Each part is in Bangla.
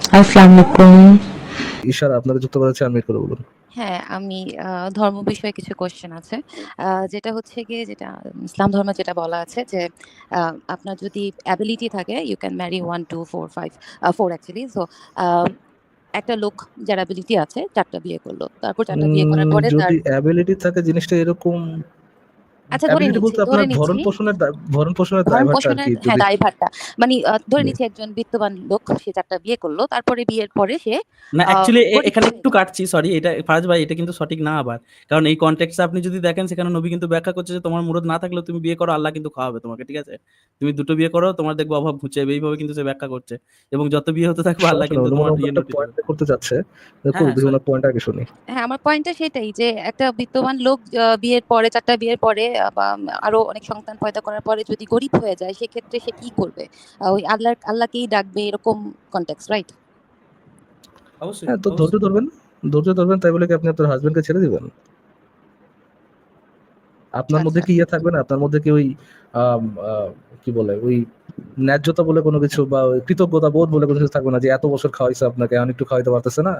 আসসালামু আলাইকুম। ইশারা আপনারা যুক্ত করেছে আনমিউট করে বলুন। হ্যাঁ, আমি ধর্ম বিষয়ে কিছু কোয়েশ্চেন আছে। যেটা হচ্ছে গিয়ে যেটা ইসলাম ধর্মে যেটা বলা আছে যে আ আপনার যদি অ্যাবিলিটি থাকে you can marry 1, 2, 4, 5 4 actually. So uh একটা লোক যার অ্যাবিলিটি আছে ৪ টা বিয়ে করল। তারপর ৪ টা বিয়ে করার পরে তার যদি অ্যাবিলিটি থাকে জিনিসটা এরকম আচ্ছা অ্যাবিলিটি বলতে আপনার ধরে নিচ্ছি ভরণ পোষণের ভরণ দায়ভারটা পোষণের আরকি যদি দায়ভারটা। মানে ধরে জি। নিচ্ছি একজন বিত্তবান লোক সে ৪ টা বিয়ে করল। তারপরে বিয়ের পরে সে না আ অ্যাকচুয়ালি গরিব এখানে হয়ে একটু যায়। কাটছি, সরি। এটা ফারাজ ভাই, এটা কিন্তু সঠিক না আবার। কারণ এই কনটেক্সটে আপনি যদি দেখেন, সেখানে নবী কিন্তু ব্যাখ্যা করছে যে তোমার মুরদ না থাকলেও তুমি বিয়ে করো, আল্লাহ কিন্তু খাওয়াবে তোমাকে, ঠিক আছে? তুমি ২ টো বিয়ে করো, তোমার দেখবে অভাব ঘুচে যাবে। এইভাবে কিন্তু সে ব্যাখ্যা করছে। এবং যত বিয়ে হতে থাকবে আল্লাহ সমস্যা নেই। কিন্তু উনি মনে তোমার হয় ইয়ে একটা নোটিস পয়েন্ট দেবে। বের করতে চাচ্ছে। হ্যাঁ, করুক হ্যাঁ, দেখি সরি। উনার পয়েন্ট আগে শুনি। হ্যাঁ, আমার পয়েন্টটা সেটাই যে একটা বিত্তবান লোক বিয়ের পরে ৪ টা বিয়ের পরে বা আরো অনেক সন্তান পয়দা করার পরে যদি গরিব হয়ে যায় সেক্ষেত্রে সে কি করবে? ওই আল্লাহকেই ডাকবে এরকম কনটেক্সট, রাইট? অবশ্যই, হ্যাঁ, তো ধৈর্য অবশ্যই। ধরবেন। ধৈর্য ধরবেন তাই বলে কি আপনি আপনার হাসব্যান্ডকে ছেড়ে দিবেন? আপনার মধ্যে আচ্ছা। কি ইয়ে থাকবে না? আপনার মধ্যে কি ওই আম আ কি বলে? ওই ন্যায্যতা বলে কোনো কিছু বা ওই কৃতজ্ঞতা বোধ বলে কোনো কিছু থাকবে না যে এত বছর খাওয়াইছে আপনাকে, এখন একটু খাওয়াইতে পারতেছে না।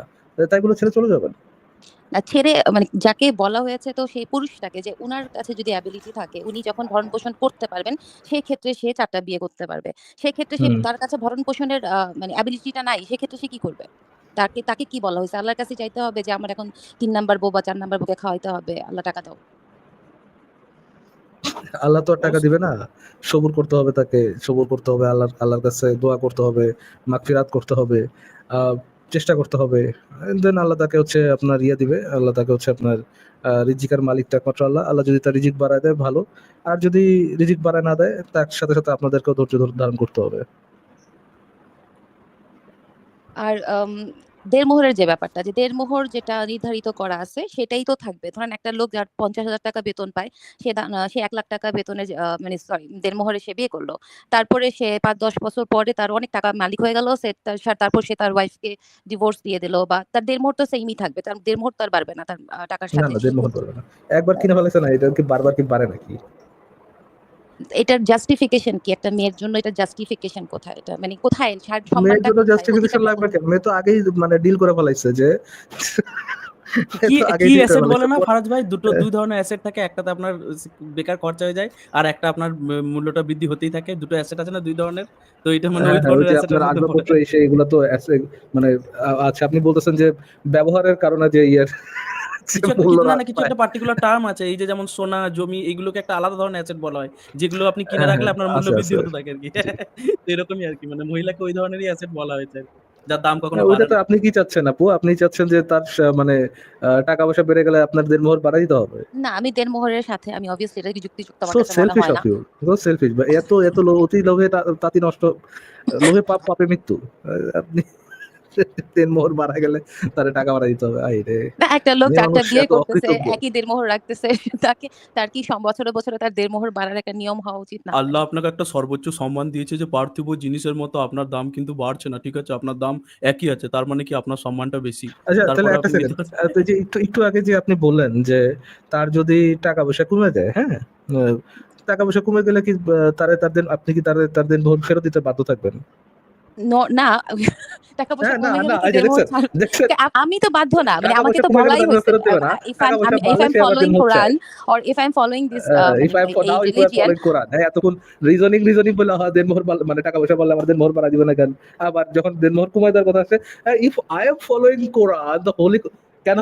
তাই বলে ছেড়ে চলে যাবেন? না ছেড়ে মানে যাকে বলা হয়েছে তো সেই পুরুষটাকে যে উনার কাছে যদি অ্যাবিলিটি থাকে, উনি যখন ভরণ-পোষণ করতে পারবেন, সেক্ষেত্রে সে ৪ টা বিয়ে করতে পারবে। সেক্ষেত্রে হুম। তার কাছে ভরণ-পোষণের মানে অ্যাবিলিটিটা নাই, সেক্ষেত্রে সে কি করবে? তাকে কি বলা হইছে? আল্লাহর কাছে চাইতে হবে যে আমার এখন ৩ নাম্বার বউ বা ৪ নাম্বার বউকে খাওয়াইতে হবে। আল্লাহ টাকা দাও। আল্লাহ তো আর টাকা অবশ্যই। দিবে না। সবুর করতে হবে তাকে। সবুর করতে হবে, আল্লাহর কাছে দোয়া করতে হবে, মাগফিরাত করতে হবে, আ চেষ্টা করতে হবে। দেন আল্লাহ তাকে হচ্ছে আপনার ইয়ে দিবে। আল্লাহ তাকে হচ্ছে আপনার রিজিকের মালিক তো একমাত্র আল্লাহ। আল্লাহ যদি তার রিজিক বাড়ায় দেয় ভালো। আর যদি রিজিক বাড়ায় না দেয় তার সাথে আপনাদেরকেও ধৈর্য ধারণ করতে হবে। আর দেড়মোহরের যে ব্যাপারটা যে দেড়মোহর যেটা নির্ধারিত করা আছে সেটাই তো থাকবে। ধরেন একটা লোক যার ৳৫০,০০০ বেতন পায় সে ৳১,০০,০০০ বেতনে মানে সরি দেড়মোহরে সে বিয়ে করল। তারপরে সে ৫-১০ বছর পরে তার অনেক টাকার মালিক হয়ে গেল। তারপর সে তার ওয়াইফকে ডিভোর্স দিয়ে দিল বা তার দেড়মোহর তো সেইমই থাকবে। তার দেড়মোহর তো আর বাড়বে না তার টাকার না, সাথে। না তো দেনমোহর করবে না। একবার কিনে ফেলাইছে না, এটা কি বারবার কি বাড়ে নাকি? এটার জাস্টিফিকেশন কি? একটা মেয়ের জন্য এটার জাস্টিফিকেশন কোথায়? এটা মানে কোথায় মেয়ের সম্মানটা জন্য কোথায়? জাস্টিফিকেশন অধিকারটা লাগবে কোথায়? কেন? মেয়ে তো আগেই মানে ডিল করে ফেলাইছে যে মেয়ে কি তো কি আগেই ডিল করে অ্যাসেট বলে ফেলাইছে। না ফারাজ ভাই? অ্যা ২ ধরনের অ্যাসেট থাকে। একটাতে আপনার বেকার খরচা হয়ে যায়। আর একটা আপনার মূল্যটা বৃদ্ধি হতেই থাকে। ২ টো অ্যাসেট আছে না ২ ধরনের? তো এটা মানে ওই ওই ধরনের যে অ্যাসেটের আপনার মধ্যে পড়ে। আসবাবপত্র এসে এগুলা তো মানে আচ্ছা আপনি বলতেছেন যে ব্যবহারের কারণে যে যে কিছু একটা মূল্য হ্রাস কিছু পায়। একটা পার্টিকুলার টার্ম আছে। এই যে যেমন সোনা, জমি এগুলোকে একটা আলাদা ধরনের অ্যাসেট বলা হয়। যেগুলো আপনি কিনে হ্যাঁ, রাখলে হ্যাঁ, আপনার মূল্য আছে, বৃদ্ধি আছে। হতে থাকে আরকি। জি। তো এরকমই আরকি। মানে মহিলাকে ওই ধরনেরই অ্যাসেট বলা হয়েছে আরকি। যার দাম কখনো হ্যাঁ, ওইটা বাড়ে তো না। আপনি কি চাচ্ছেন আপু? আপনি চাচ্ছেন যে তার মানে টাকা-পয়সা বেড়ে গেলে আপনার দেনমোহর বাড়ায় দিতে হবে। না, আমি দেড়মোহরের সাথে আমি obviously এটা যুক্তিযুক্ত আমার সো কাছে মনে সেলফিশ হয় না। Of you. সো সেলফিশ বা এত অতি লোভে তাঁতি নষ্ট। লোভে পাপ, পাপে মৃত্যু। আপনি দেনমোহর বাড়া গেলে তারে টাকা বাড়ায় দিতে হবে। আইরে! না, একটা লোক মেয়ে ৪ টা মানুষ বিয়ে এত করতেছে, অকৃতজ্ঞ। একই দেড়মোহর রাখতেছে। তাকে তার কি বছরে, বছরে তার দেড়মোহর বাড়ার একটা নিয়ম হওয়া উচিত না? আল্লাহ আপনাকে একটা সর্বোচ্চ সম্মান দিয়েছে যে পার্থিব জিনিসের মতো আপনার দাম কিন্তু বাড়ছে না। ঠিক আছে? আপনার দাম একই আছে। তার মানে কি আপনার সম্মানটা বেশি। আচ্ছা তাহলে তারপরেও একটা আপনি নিতে সেকেন্ড। পারছেন। তো এই যে একটু আগে যে আপনি বললেন যে তার যদি টাকা-পয়সা কমে যায়, হ্যাঁ? আ টাকা-পয়সা কমে গেলে কি আপনি কি তার দেনমোহর ফেরত দিতে বাধ্য থাকবেন? না টাকা-পয়সা হ্যাঁ, না, কমে না গেলে কি এই যে দেড়মোহর দেখছেন? আমি তো বাধ্য না। মানে আমাকে টাকা-পয়সা তো কমে গেলে বলাই তার হইছে। ফেরত দিবে না। টাকা-পয়সা বাড়লে if সে I'm আবার following দেনমোহর চায়। Quran or if I'm following this মানে এই now if you are religion following Quran, হ্যাঁ, এতক্ষণ রিজনিং বললে দেনমোহর মানে টাকা-পয়সা বাড়লে আমার দেনমোহর বাড়ায় দিবে না কেন? আবার যখন দেনমোহর কমায় দেওয়ার কথা আসে, if I am following Quran, the holy কেন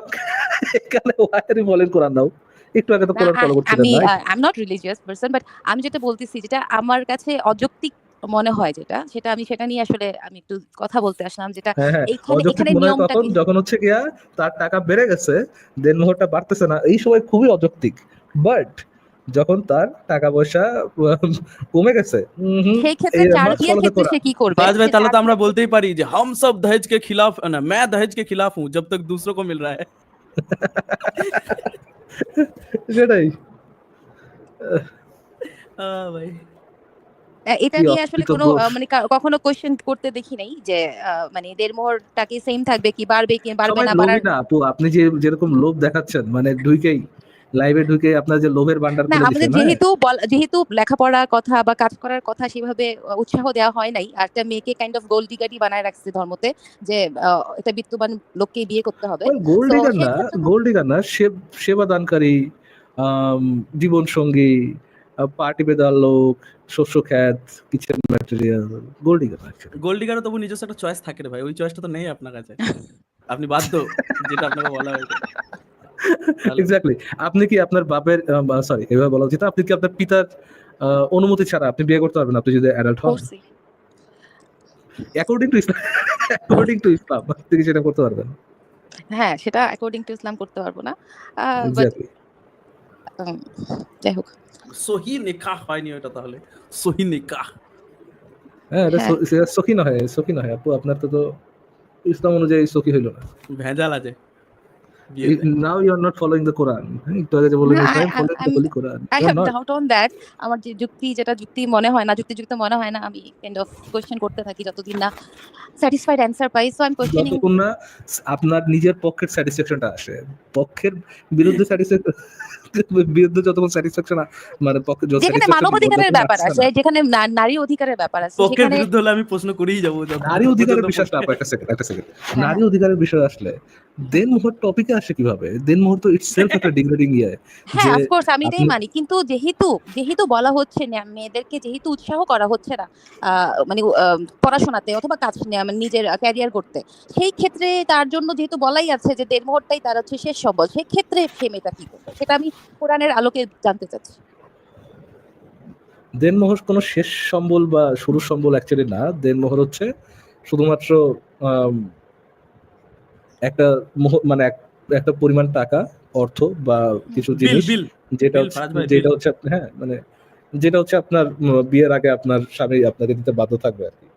কেন why are you following Quran now? একটু আগে তো না কোরআন ফলো করছিলেন, আমি right? I'm not religious person but আমি যেটা বলতেছি যেটা আমার কাছে অযৌক্তিক মনে হয় সেটা আমি সেটা নিয়ে আসলে আমি একটু কথা বলতে আসলাম যেটা হ্যাঁ, হ্যাঁ। অযৌক্তিক এখানে মনে হয় নিয়মটা কখন? কি? যখন হচ্ছে গিয়া তার টাকা বেড়ে গেছে, দেনমোহরটা বাড়তেছে না। এই সময় খুবই অযৌক্তিক। বাট যখন তার টাকা-পয়সা কমে গেছে, সেই ক্ষেত্রে এই ৪ মাস্ট বিয়ের ফলো দ্য ক্ষেত্রে সে কোরআন। কি করবে? ফারাজ ভাই, সে তাহলে ৪ তো আমরা বিয়ের বলতেই পারি যে हम सब दहेज के खिलाफ ना मैं दहेज के खिलाफ हूँ जब तक दूसरों को मिल रहा है। সেটাই। ভাই। এটা কি নিয়ে আসলে কোনো অকৃতজ্ঞ। মানে কখনো কোয়েশ্চেন করতে দেখি নাই যে মানে দেড়মোহরটা কি সেম থাকবে কি বাড়বে কি বাড়বে সবাই না লোভী বাড়ার না আপু। আপনি যেরকম লোভ দেখাচ্ছেন মানে ঢুইকেই লাইভে ঢুকে আপনার যে লোভের ভান্ডার না, খুলে আমাদের দিছেন, হ্যাঁ? যেহেতু লেখাপড়ার কথা বা কাজ করার কথা সেভাবে উৎসাহ দেওয়া হয় নাই, আর একটা মেয়েকে কাইন্ড অফ গোল্ড ডিগারই বানায় রাখছে ধর্মতে, যে একটা বিত্তবান লোককেই বিয়ে করতে হবে। গোল্ড তো ডিগার সেই না, ক্ষেত্রে তো গোল্ড ডিগার না, সেবা দানকারী, জীবন সঙ্গী, পা টিপে দেওয়ার লোক, শস্য খ্যাত, কিচেন ম্যাটেরিয়াল, গোল্ড ডিগার না actually। গোল্ড ডিগারও তবু নিজস্ব একটা চয়েস থাকে রে ভাই, ওই চয়েসটা তো নেই আপনার কাছে, আপনি বাধ্য, যেটা আপনাকে বলা হয়েছে। তাহলে এক্স্যাক্টলি। আপনি কি আপনার বাপের, সরি এভাবে বলা উচিত না, আপনি কি আপনার পিতার অনুমতি ছাড়া আপনি বিয়ে করতে পারবেন না, আপনি যদি অ্যাডাল্ট হন? করছি। According to Islam, according to ইসলাম আপনি কি সেটা করতে পারবেন? হ্যাঁ, সেটা অ্যাকর্ডিং টু ইসলাম করতে পারবো না, বাট এক্স্যাক্টলি। যাই হোক। সহি নিকাহ হয়নি ওটা, তাহলে সহি নিকাহ। হ্যাঁ, এটা হ্যাঁ, সখী নয়, সখী নয় আপু, আপনার তো ইসলাম অনুযায়ী সখী হইল না। ভেজাল আছে বিয়েতে। Now you are not following the Quran. একটু আগে যে বললেন না, Islam following the holy Quran, I you are have not. doubt on that. আমার যে যেটা যুক্তি মনে হয় না, যুক্তিযুক্ত মনে হয় না, আমি কাইন্ড অফ কোয়েশ্চেন করতে থাকি যতদিন না satisfied answer pi. So I am questioning. যতক্ষণ না আপনার নিজের পক্ষের স্যাটিসফ্যাকশনটা আসে, পক্ষের বিরুদ্ধে স্যাটিসফ্যাকশন, বিরুদ্ধে যতক্ষণ স্যাটিসফ্যাকশন, মানে পক্ষে যত যেখানে স্যাটিসফ্যাকশন মানবাধিকারের যতক্ষণ ব্যাপার আসছে আছে, না। যেখানে নারী অধিকারের ব্যাপার আছে, পক্ষের সেখানে বিরুদ্ধে হলে আমি প্রশ্ন করেই যাবো নারী অধিকারের বিষয়টা আপু, একটা সেকেন্ড, হ্যাঁ, নারী অধিকারের বিষয় আসলে দেন মোহর টপিকে আসে কিভাবে? দেন মোহর তো ইটসেলফ একটা ডিগ্রেডিং ইয়ে, হ্যাঁ, যে অফকোর্স আমি এটাই আপনি মানি, কিন্তু যেহেতু বলা হচ্ছে না, মেয়েদেরকে যেহেতু উৎসাহ করা হচ্ছে না মানে পড়াশোনাতে অথবা কাজ মানে নিজের ক্যারিয়ার করতে, সেই ক্ষেত্রে তার জন্য যেহেতু বলাই আছে যে দেড় মুহূর্তেই তার হচ্ছে শেষ সম্বল, সেই ক্ষেত্রে সে মেয়েটা কি করবে, সেটা আমি কোরআনের আলোকে জানতে চাচ্ছি। দেন মোহর কোনো শেষ সম্বল বা শুরুর সম্বল অ্যাকচুয়ালি না। দেন মোহর হচ্ছে শুধুমাত্র আম, একটা মানে একটা পরিমাণ টাকা, অর্থ বা কিছু বিল জিনিস, বিল যেটা বিল হচ্ছে, ফারাজ ভাই, বিল। হ্যাঁ মানে যেটা হচ্ছে আপনার বিয়ের আগে আপনার স্বামী আপনাকে দিতে বাধ্য থাকবে আর কি।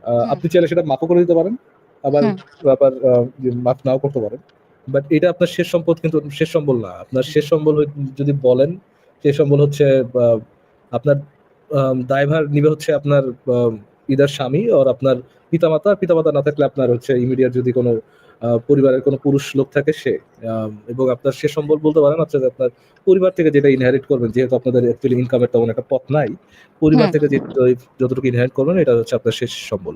হুম, আপনি চাইলে সেটা মাফও করে দিতে পারেন, আবার হুম, আবার মাফ নাও করতে পারেন, বাট এটা আপনার শেষ সম্পদ কিন্তু শেষ সম্বল না। আপনার শেষ সম্বল যদি বলেন, শেষ সম্বল হচ্ছে আপনার দায়ভার নিবে হচ্ছে আপনার ইদার স্বামী আর আপনার পিতামাতা। পিতামাতা না থাকলে আপনার হচ্ছে ইমিডিয়েট যদি কোনো পরিবারের কোনো পুরুষ লোক থাকে সে, এবং আপনার শেষ সম্বল বলতে পারেন হচ্ছে যে আপনার পরিবার থেকে যেটা ইনহেরিট করবেন, যেহেতু আপনাদের অ্যাকচুয়ালি ইনকামের তেমন একটা পথ নাই, পরিবার হুম, থেকে যতটুকু ইনহেরিট করবেন এটা হচ্ছে আপনার শেষ সম্বল।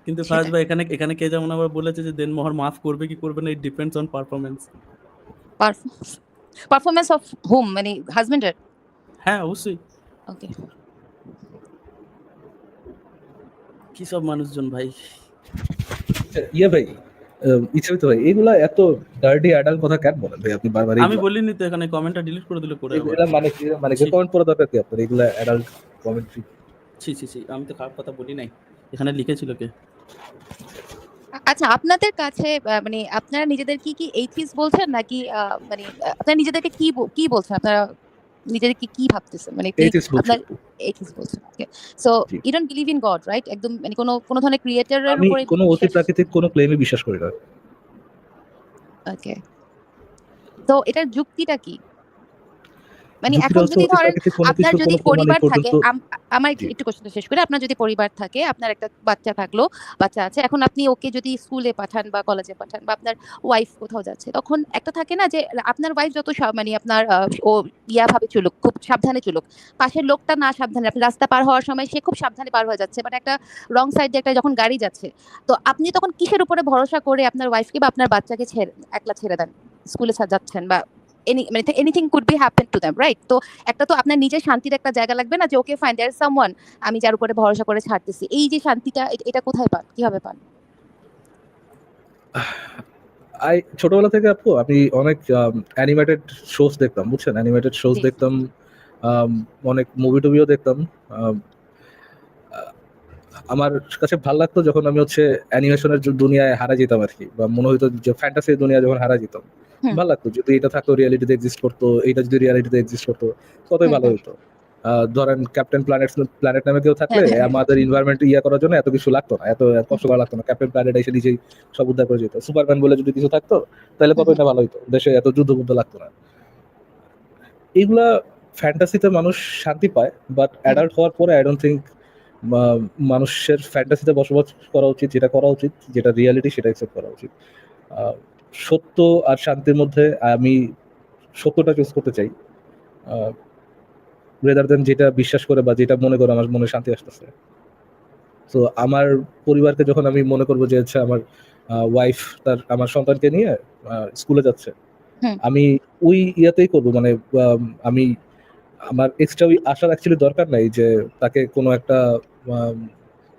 কিন্তু ফারাজ সেটাই। ভাই, এখানে এখানে কে যেমন আবার বলেছে যে দেন মোহর মাফ করবে কি করবে না, it depends on performance. Performance of home, মানে হাজবেন্ডের। হ্যাঁ অবশ্যই। ওকে। কি সব মানুষজন ভাই। ইয়ে ভাই, ইচ্ছামিত ভাই, এগুলা এত ডার্টি অ্যাডাল্ট কথা কেন বলেন ভাই আপনি বারবার? আমি এগুলা বলিনি তো, এখানে কমেন্টটা ডিলিট করে দিলে করে আবার। এগুলা মানে কি, মানে কি ছি কমেন্ট করা দরকার কি আপনার? এগুলা অ্যাডাল্ট কমেন্ট্রি। ছি ছি ছি, আমি তো খারাপ কথা বলি নাই, এখানে লিখেছিল কে? আচ্ছা, আপনাদের কাছে মানে আপনারা নিজেদের কি এইথিস্ট বলছেন, নাকি মানে আপনারা নিজেদেরকে কি বলছেন, আপনারা নিজেদেরকে কি ভাবতেছেন, মানে কি এইচএস বলছি আপনার আপু। এইথিস্ট বলছেন? ওকে। সো জি। You don't believe in God, right? একদম মানে কোনো ধরনের ক্রিয়েটরের আমি উপরে কোনো অতি বিশ্বাস। প্রাকৃতিক কোনো ক্লেমে বিশ্বাস করি না। ওকে। তো এটার যুক্তিটা কি? মানে যুক্তিটা এখন হচ্ছে যদি অতি ধরেন প্রাকৃতিক কোনো আপনার কিছুর যদি কোনো প্রমাণ এই পরিবার থাকে, পর্যন্ত। আমার জি। একটু কোশ্চেনটা শেষ করে, আপনার যদি পরিবার থাকে, আপনার একটা বাচ্চা থাকলো, বাচ্চা আছে, এখন আপনি ওকে যদি স্কুলে পাঠান বা কলেজে পাঠান, বা আপনার ওয়াইফ কোথাও যাচ্ছে, তখন একটা থাকে না যে আপনার ওয়াইফ যত মানে আপনার ও ভাবে চলুক, খুব সাবধানে চলুক, পাশের লোকটা না সাবধানে, আপনি রাস্তা পার হওয়ার সময় সে খুব সাবধানে পার হয়ে যাচ্ছে, বাট একটা রং সাইডে একটা যখন গাড়ি যাচ্ছে, তো আপনি তখন কিসের উপরে ভরসা করে আপনার ওয়াইফকে বা আপনার বাচ্চাকে একলা ছেড়ে দেন, স্কুলে যাচ্ছেন, বা মানে anything could be happen to them, right? তো একটা তো আপনার নিজের শান্তির একটা জায়গা লাগবে না, যে okay fine, there is someone আমি যার উপরে ভরসা করে ছাড়তেছি, এই যে শান্তিটা, এটা কোথায় পান, কিভাবে পান? ছোটবেলা থেকে আপু আমি অনেক অ্যানিমেটেড শোজ দেখতাম, বুঝছেন? অ্যানিমেটেড শোজ জি। দেখতাম, অনেক মুভি টুভিও দেখতাম। আম, আমার কাছে ভালো লাগতো যখন আমি হচ্ছে অ্যানিমেশনের দুনিয়ায় হারা যেতাম আর কি, বা মনে হতো যে ফ্যান্টাসি দুনিয়া যখন হারা যেতাম, হুম, ভালো লাগতো। যদি এটা থাকতো, রিয়ালিটিতে এক্সিস্ট করতো, এটা যদি রিয়ালিটিতে এক্সিস্ট করতো কতই হুম, ভালো হুম। হতো। ধরেন ক্যাপ্টেন প্ল্যানেট নামে কেউ থাকলে হ্যাঁ, হ্যাঁ, আমাদের ইনভায়রনমেন্ট করার জন্য এত কিছু লাগতো না, এত কষ্ট করা লাগতো না। ক্যাপ্টেন প্ল্যানেট এসে নিজেই সব উদ্ধার করে যেত। সুপারম্যান বলে যদি কিছু থাকতো তাহলে হুম, কতই না ভালো হতো, দেশে এত যুদ্ধ লাগতো না। এইগুলা ফ্যান্টাসিতে মানুষ শান্তি পায়, বাট হুম। অ্যাডাল্ট হওয়ার পরে আই ডোন্ট থিঙ্ক মানুষের ফ্যান্টাসিতে বসবাস করা উচিত, যেটা করা উচিত, যেটা রিয়ালিটি সেটা অ্যাকসেপ্ট করা উচিত। আহ, সত্য আর শান্তির মধ্যে আমি সত্যটা চুজ করতে চাই রেদার দেন যেটা বিশ্বাস করে বা যেটা মনে করে আমার মনে শান্তি আসতেছে। তো আমার পরিবারকে যখন আমি মনে করবো যে আচ্ছা আমার ওয়াইফ আমার সন্তানকে নিয়ে স্কুলে যাচ্ছে, হুম। আমি ওই ইয়াতেই করবো, মানে আমি আমার এক্সট্রা ওই আসার অ্যাকচুয়ালি দরকার নাই যে তাকে কোনো একটা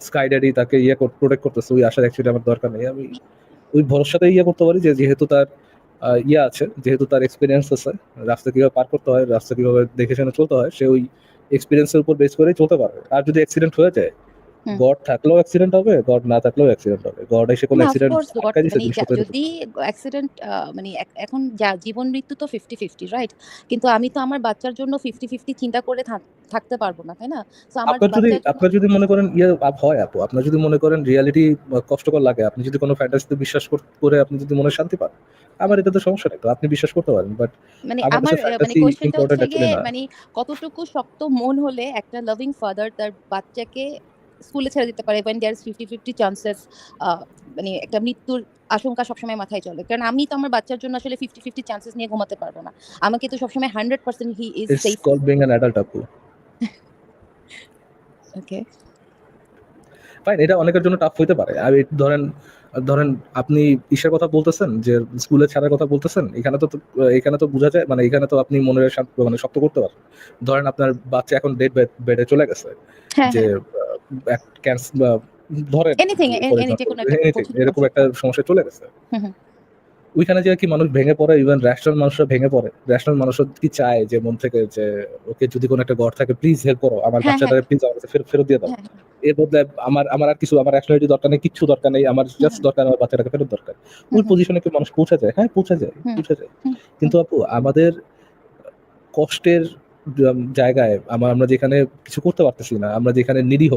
স্কাই ড্যাডি তাকে প্রোটেক্ট করতেছে, ওই আসার অ্যাকচুয়ালি আমার দরকার নেই। আমি ওই ভরসাতে করতে পারি যে যেহেতু তার আছে, যেহেতু তার এক্সপিরিয়েন্স আছে, রাস্তা কিভাবে পার করতে হয়, রাস্তা কিভাবে দেখে শুনে চলতে হয়, সে ওই এক্সপিরিয়েন্সের উপর বেস করেই চলতে পারবে। আর যদি অ্যাক্সিডেন্ট হয়ে যায়, হুম। গড থাকলেও অ্যাক্সিডেন্ট হবে, গড না থাকলেও অ্যাক্সিডেন্ট হবে। গড এসে কোনো না, অ্যাক্সিডেন্ট অফকোর্স গড, আটকাই দিছে মানে জিনিসপত্র যদি অ্যাক্সিডেন্ট মানে এখন যা জীবন মৃত্যু তো 50-50, রাইট? কিন্তু আমি তো আমার বাচ্চার জন্য 50-50 চিন্তা করে থাকতে পারবো না, তাই না? তো আমার বাচ্চার জন্য আপনার যদি মনে করেন হয় আপু, আপনার যদি মনে করেন রিয়ালিটি কষ্টকর লাগে, আপনি যদি কোনো ফ্যান্টাসিতে বিশ্বাস করে আপনি যদি মনে শান্তি পান, আমার এটাতে সমস্যা নেই, তো আপনি বিশ্বাস করতে পারেন। বাট মানে আমার আমার কাছে মানে ফ্যান্টাসি কোয়েশ্চেনটা ইম্পর্টেন্ট হচ্ছে গিয়ে অ্যাকচুয়ালি না। মানে কতটুকু শক্ত মন হলে একটা লাভিং ফাদার তার বাচ্চাকে স্কুলে ছেড়ে দিতে পারে when there is 50-50 চান্সেস, মানে একটা মৃত্যুর আশঙ্কা সবসময় মাথায় চলে। কারণ আমি তো আমার বাচ্চার জন্য আসলে 50-50 চান্সেস নিয়ে ঘুমাতে পারবো না। আমাকে তো সবসময় 100% he is it's safe. Called being an adult আপু। ওকে। ফাইন, এটা অনেকের জন্য টাফ হইতে পারে। আর ধরেন ধরেন আপনি ইসের কথা বলতেছেন, যে স্কুলে ছাড়ার কথা বলতেছেন, এখানে তো বোঝা যায়, মানে এখানে তো আপনি মনের মানে শক্ত করতে পারেন। ধরেন আপনার বাচ্চা এখন বেডে চলে গেছে, হ্যাঁ, যে হ্যাঁ। ধরেন এনিথিং for যেকোনো example, একটা anything, এরকম একটা সমস্যা চলে গেছে, হুম, হুম। ওইখানে যে কি মানুষ ভেঙে পড়ে, ইভেন রেশনাল মানুষরা ভেঙে পড়ে। রেশনাল মানুষরা কি চায় যে মন থেকে যে ওকে যদি কোনো একটা গড় থাকে, প্লিজ হেল্প করো, আমার হ্যাঁ, হ্যাঁ, বাচ্চাটাকে প্লিজ আমার কাছে ফেরত দিয়ে দাও। হ্যাঁ, এর বদলে আমার আর কিছু, আমার রেশনালিটি দরকার নেই, কিচ্ছু দরকার নেই, আমার হুম, জাস্ট দরকার আমার বাচ্চাটাকে ফেরত দরকার। হুম, ওই হুম, পজিশনে কি মানুষ পৌঁছে যায়? হ্যাঁ, পৌঁছে যায়, হুম, পৌঁছে যায়। হুম, কিন্তু আপু আমাদের কষ্টের জায়গায় আমরা যেখানে কিছু করতে পারতেছি না, আমরা যেখানে নিরীহ,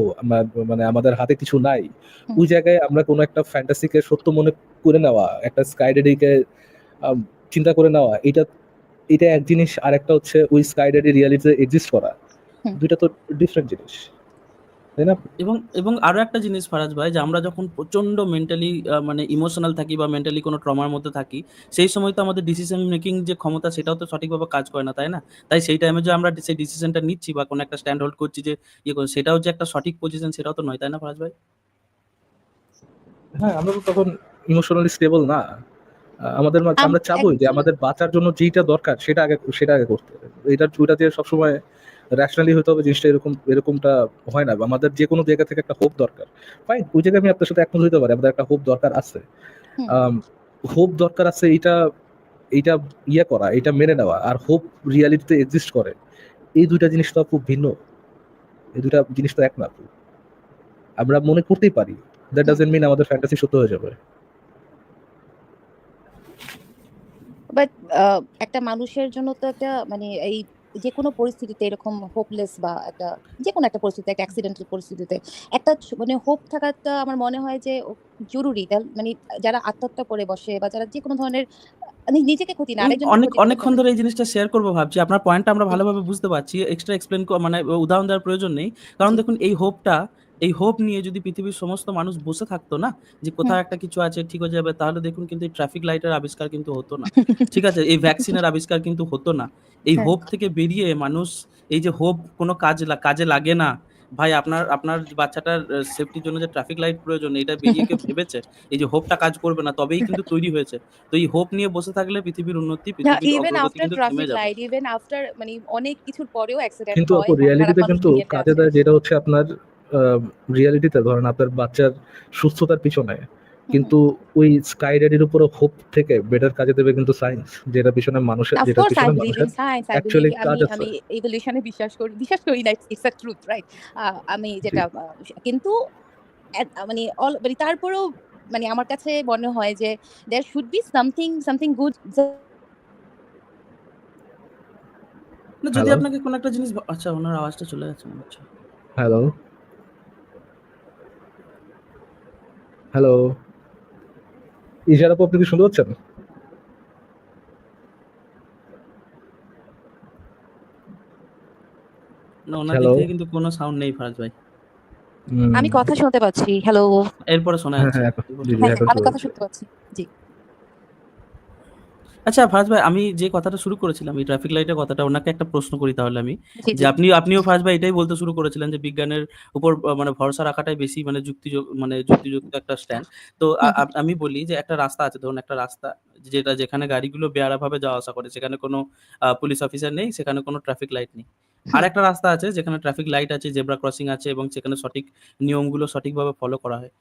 মানে আমাদের হাতে কিছু নাই, হুম। ওই জায়গায় আমরা কোনো একটা ফ্যান্টাসিকে সত্য মনে করে নেওয়া, একটা স্কাই ডেডিকে চিন্তা করে নেওয়া, এটা এক জিনিস। আর একটা হচ্ছে ওই স্কাই ডেডি রিয়ালিটিতে এক্সিস্ট করা, হুম। দুইটা তো ডিফারেন্ট জিনিস, তাই না? এবং আরো একটা জিনিস ফারাজ ভাই, যে আমরা যখন প্রচন্ড মেন্টালি মানে ইমোশনাল থাকি বা মেন্টালি কোনো ট্রমার মধ্যে থাকি, সেই সময় তো আমাদের ডিসিশন মেকিং যে ক্ষমতা সেটাও তো সঠিকভাবে কাজ করে না, তাই না? তাই সেই টাইমে যে আমরা সেই ডিসিশনটা নিচ্ছি বা কোনো একটা স্ট্যান্ড হোল্ড করছি, যে সেটাও যে একটা সঠিক পজিশন সেটাও তো নয়, তাই না ফারাজ ভাই? হ্যাঁ, আমরা তো তখন ইমোশনালি স্টেবল না। আমরা চাবোই যে একজন আমাদের বাঁচার জন্য যেটা দরকার সেটা আগে করতে হবে। ওইটা যে সবসময় র্যাশনালি হতে হবে, জিনিসটা এরকমটা হয় না। আমাদের যে কোনো জায়গা থেকে একটা হোপ দরকার। ফাইন, ওই জায়গায় আমি আপনার সাথে একমত হইতে পারি, আমাদের একটা হোপ দরকার আছে। হুম। হোপ দরকার আছে, এইটা করা, এটা মেনে নেওয়া, আর হোপ রিয়ালিটিতে এক্সিস্ট করে, এই দুইটা জিনিস তো খুব ভিন্ন। এই দুইটা জিনিস তো এক না। আমরা মনে করতেই পারি, দ্যাট ডাজন্ট মিন আমাদের ফ্যান্টাসি সত্য হয়ে যাবে। বাট একটা মানুষের জন্য তো একটা মানে এই যেকোনো পরিস্থিতিতে এরকম হোপলেস বা একটা যেকোনো একটা পরিস্থিতিতে, একটা অ্যাক্সিডেন্টাল পরিস্থিতিতে একটা মানে হোপ থাকাটা আমার মনে হয় যে জরুরি। মানে যারা আত্মহত্যা করে বসে বা যারা যেকোনো ধরনের নিজেকে ক্ষতি না, আমি আরেকজনকে ক্ষতি করতে অনেকক্ষণ চায়। ধরে এই জিনিসটা শেয়ার করব ভাবছি। আপনার পয়েন্টটা আমরা জি, ভালোভাবে বুঝতে পারছি। এক্সট্রা এক্সপ্লেইন মানে উদাহরণ দেওয়ার প্রয়োজন নেই। কারণ জি। দেখুন, এই হোপ নিয়ে যদি পৃথিবীর সমস্ত মানুষ বসে থাকতো না, যে হুম। কোথাও একটা কিছু আছে, ঠিক হয়ে যাবে, তাহলে দেখুন কিন্তু এই ট্রাফিক লাইটের আবিষ্কার কিন্তু হতো না। ঠিক আছে? এই ভ্যাকসিনের আবিষ্কার কিন্তু হতো না। এই হ্যাঁ। হোপ থেকে বেরিয়ে মানুষ, এই যে হোপ কোনো কাজে লাগে না। ভাই, আপনার বাচ্চাটার সেফটির জন্য যে ট্রাফিক লাইট প্রয়োজন, এটা বেরিয়ে কেউ ভেবেছে? এই যে হোপটা কাজ করবে না, তবেই কিন্তু তৈরি হয়েছে। তো এই হোপ নিয়ে বসে থাকলে পৃথিবীর উন্নতি, না, পৃথিবীর ইভেন অগ্রগতি আফটার কিন্তু থেমে ট্রাফিক যাবে। লাইট, ইভেন আফটার মানে অনেক কিছুর পরেও অ্যাক্সিডেন্ট কিন্তু হয়, আপু খারাপ রিয়ালিটিতে মানুষ কিন্তু দুনিয়াতে কাজে আছে। দেয়, যেটা হচ্ছে আপনার রিয়ালিটিতে ধরেন আপনার বাচ্চার সুস্থতার পিছনে, হুম, হুম। কিন্তু ওই স্কাই ড্যাডির উপরে হোপ থেকে বেটার কাজে দেবে কিন্তু সায়েন্স, যেটার অফকোর্স আই বিলিভ মানুষের in science, I believe, actually কাজ আমি আছে। আমি ইভলিউশনে বিশ্বাস করি না, ইটস আ ট্রুথ, রাইট? আমি জি। যেটা কিন্তু মানে মানে তারপরেও মানে আমার কাছে মনে হয় যে there should be something good. না, যদি হ্যালো, আপনাকে কোনো একটা জিনিস আচ্ছা, ওনার আওয়াজটা চলে গেছে মনে হচ্ছে। হ্যালো, হ্যালো, ইশারা আপু, আপনি কি শুনতে পাচ্ছেন? না, ওনার দিক হ্যালো। থেকে কিন্তু কোনো সাউন্ড নেই ফারাজ ভাই। আমি কথা শুনতে পাচ্ছি। হ্যালো। এরপরে শোনা হ্যাঁ, যাচ্ছে। হ্যাঁ, এরপর জি, শোনা জি, হ্যাঁ, যাচ্ছে। হ্যাঁ, এখন আমি শুনতে কথা পাচ্ছি। শুনতে পাচ্ছি। জি। আচ্ছা ফারাজ ভাই, আমি যে কথাটা শুরু করেছিলাম এই ট্রাফিক লাইটের কথাটা, ওনাকে একটা প্রশ্ন করি তাহলে আমি, জি, যে জি। আপনিও ফারাজ ভাই এটাই বলতে শুরু করেছিলেন যে বিজ্ঞানের উপর মানে ভরসা রাখাটাই বেশি মানে যুক্তিযুক্ত একটা স্ট্যান্ড। তো হুম, হুম, আমি বলি যে একটা রাস্তা আছে, ধরুন একটা রাস্তা যেখানে গাড়িগুলো বেয়ারাভাবে যাওয়া আসা করে, সেখানে কোনো পুলিশ অফিসার নেই, সেখানে কোনো ট্রাফিক লাইট নেই। আর হুম, একটা রাস্তা আছে যেখানে ট্রাফিক লাইট আছে, জেব্রা ক্রসিং আছে এবং সেখানে সঠিক নিয়মগুলো সঠিকভাবে ফলো করা হয়।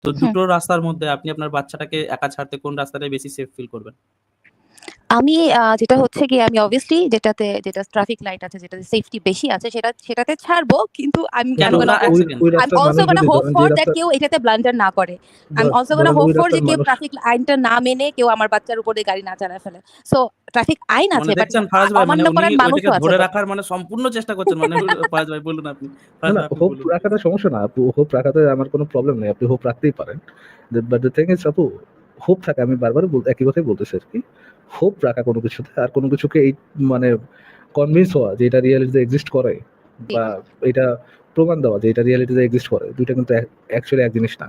তো হুম। দুটো রাস্তার মধ্যে আপনি আপনার বাচ্চাটাকে একা ছাড়তে কোন রাস্তাটায় বেশি সেফ ফিল করবেন? আমি যেটা হচ্ছে গিয়ে আমি obviously যেটা ট্রাফিক লাইট আছে, যেটাতে সেফটি বেশি আছে সেটাতে ছাড়বো। কিন্তু কেন? I'm gonna না, এক hope সেকেন্ড। ওই I'm রাস্তার also মানুষ gonna যদি hope ধরেন যে for that রাস্তা কেউ এটাতে ব্লান্ডার না করে। I'm also gonna ধরেন hope ওই for যে রাস্তার কেউ মানুষ ট্রাফিক আইনটা না মেনে কেউ আমার বাচ্চার উপর দিয়ে গাড়ি না চালায় ফেলে। সো ট্রাফিক আইন মানে আছে, বাট দেখছেন ফারাজ ভাই, মানে অমান্য উনি করার ওইটাকে মানুষও আছে ধরে তো। রাখার মানে সম্পূর্ণ চেষ্টা করছেন মানে ফারাজ ভাই বলুন আপনি। না ফারাজ না ভাই আপনি হোপ বলুন প্লিজ। রাখাটা সমস্যা না আপু, হোপ রাখাতে আমার কোনো প্রবলেম নেই, আপনি হোপ রাখতেই পারেন। বাট দ্য থিং ইজ আপু, হোপ থাকে, আমি বারবার একই কথাই বলতেছি আর কি। হোপ রাখা কোনো কিছুতে আর কোনো কিছুকে এই মানে কনভিন্স হওয়া যে এটা রিয়েলিটিতে এক্সিস্ট করে, জি। বা এটা প্রমাণ দেওয়া যে এটা রিয়েলিটিতে এক্সিস্ট করে, দুইটা কিন্তু অ্যাকচুয়ালি এক জিনিস না।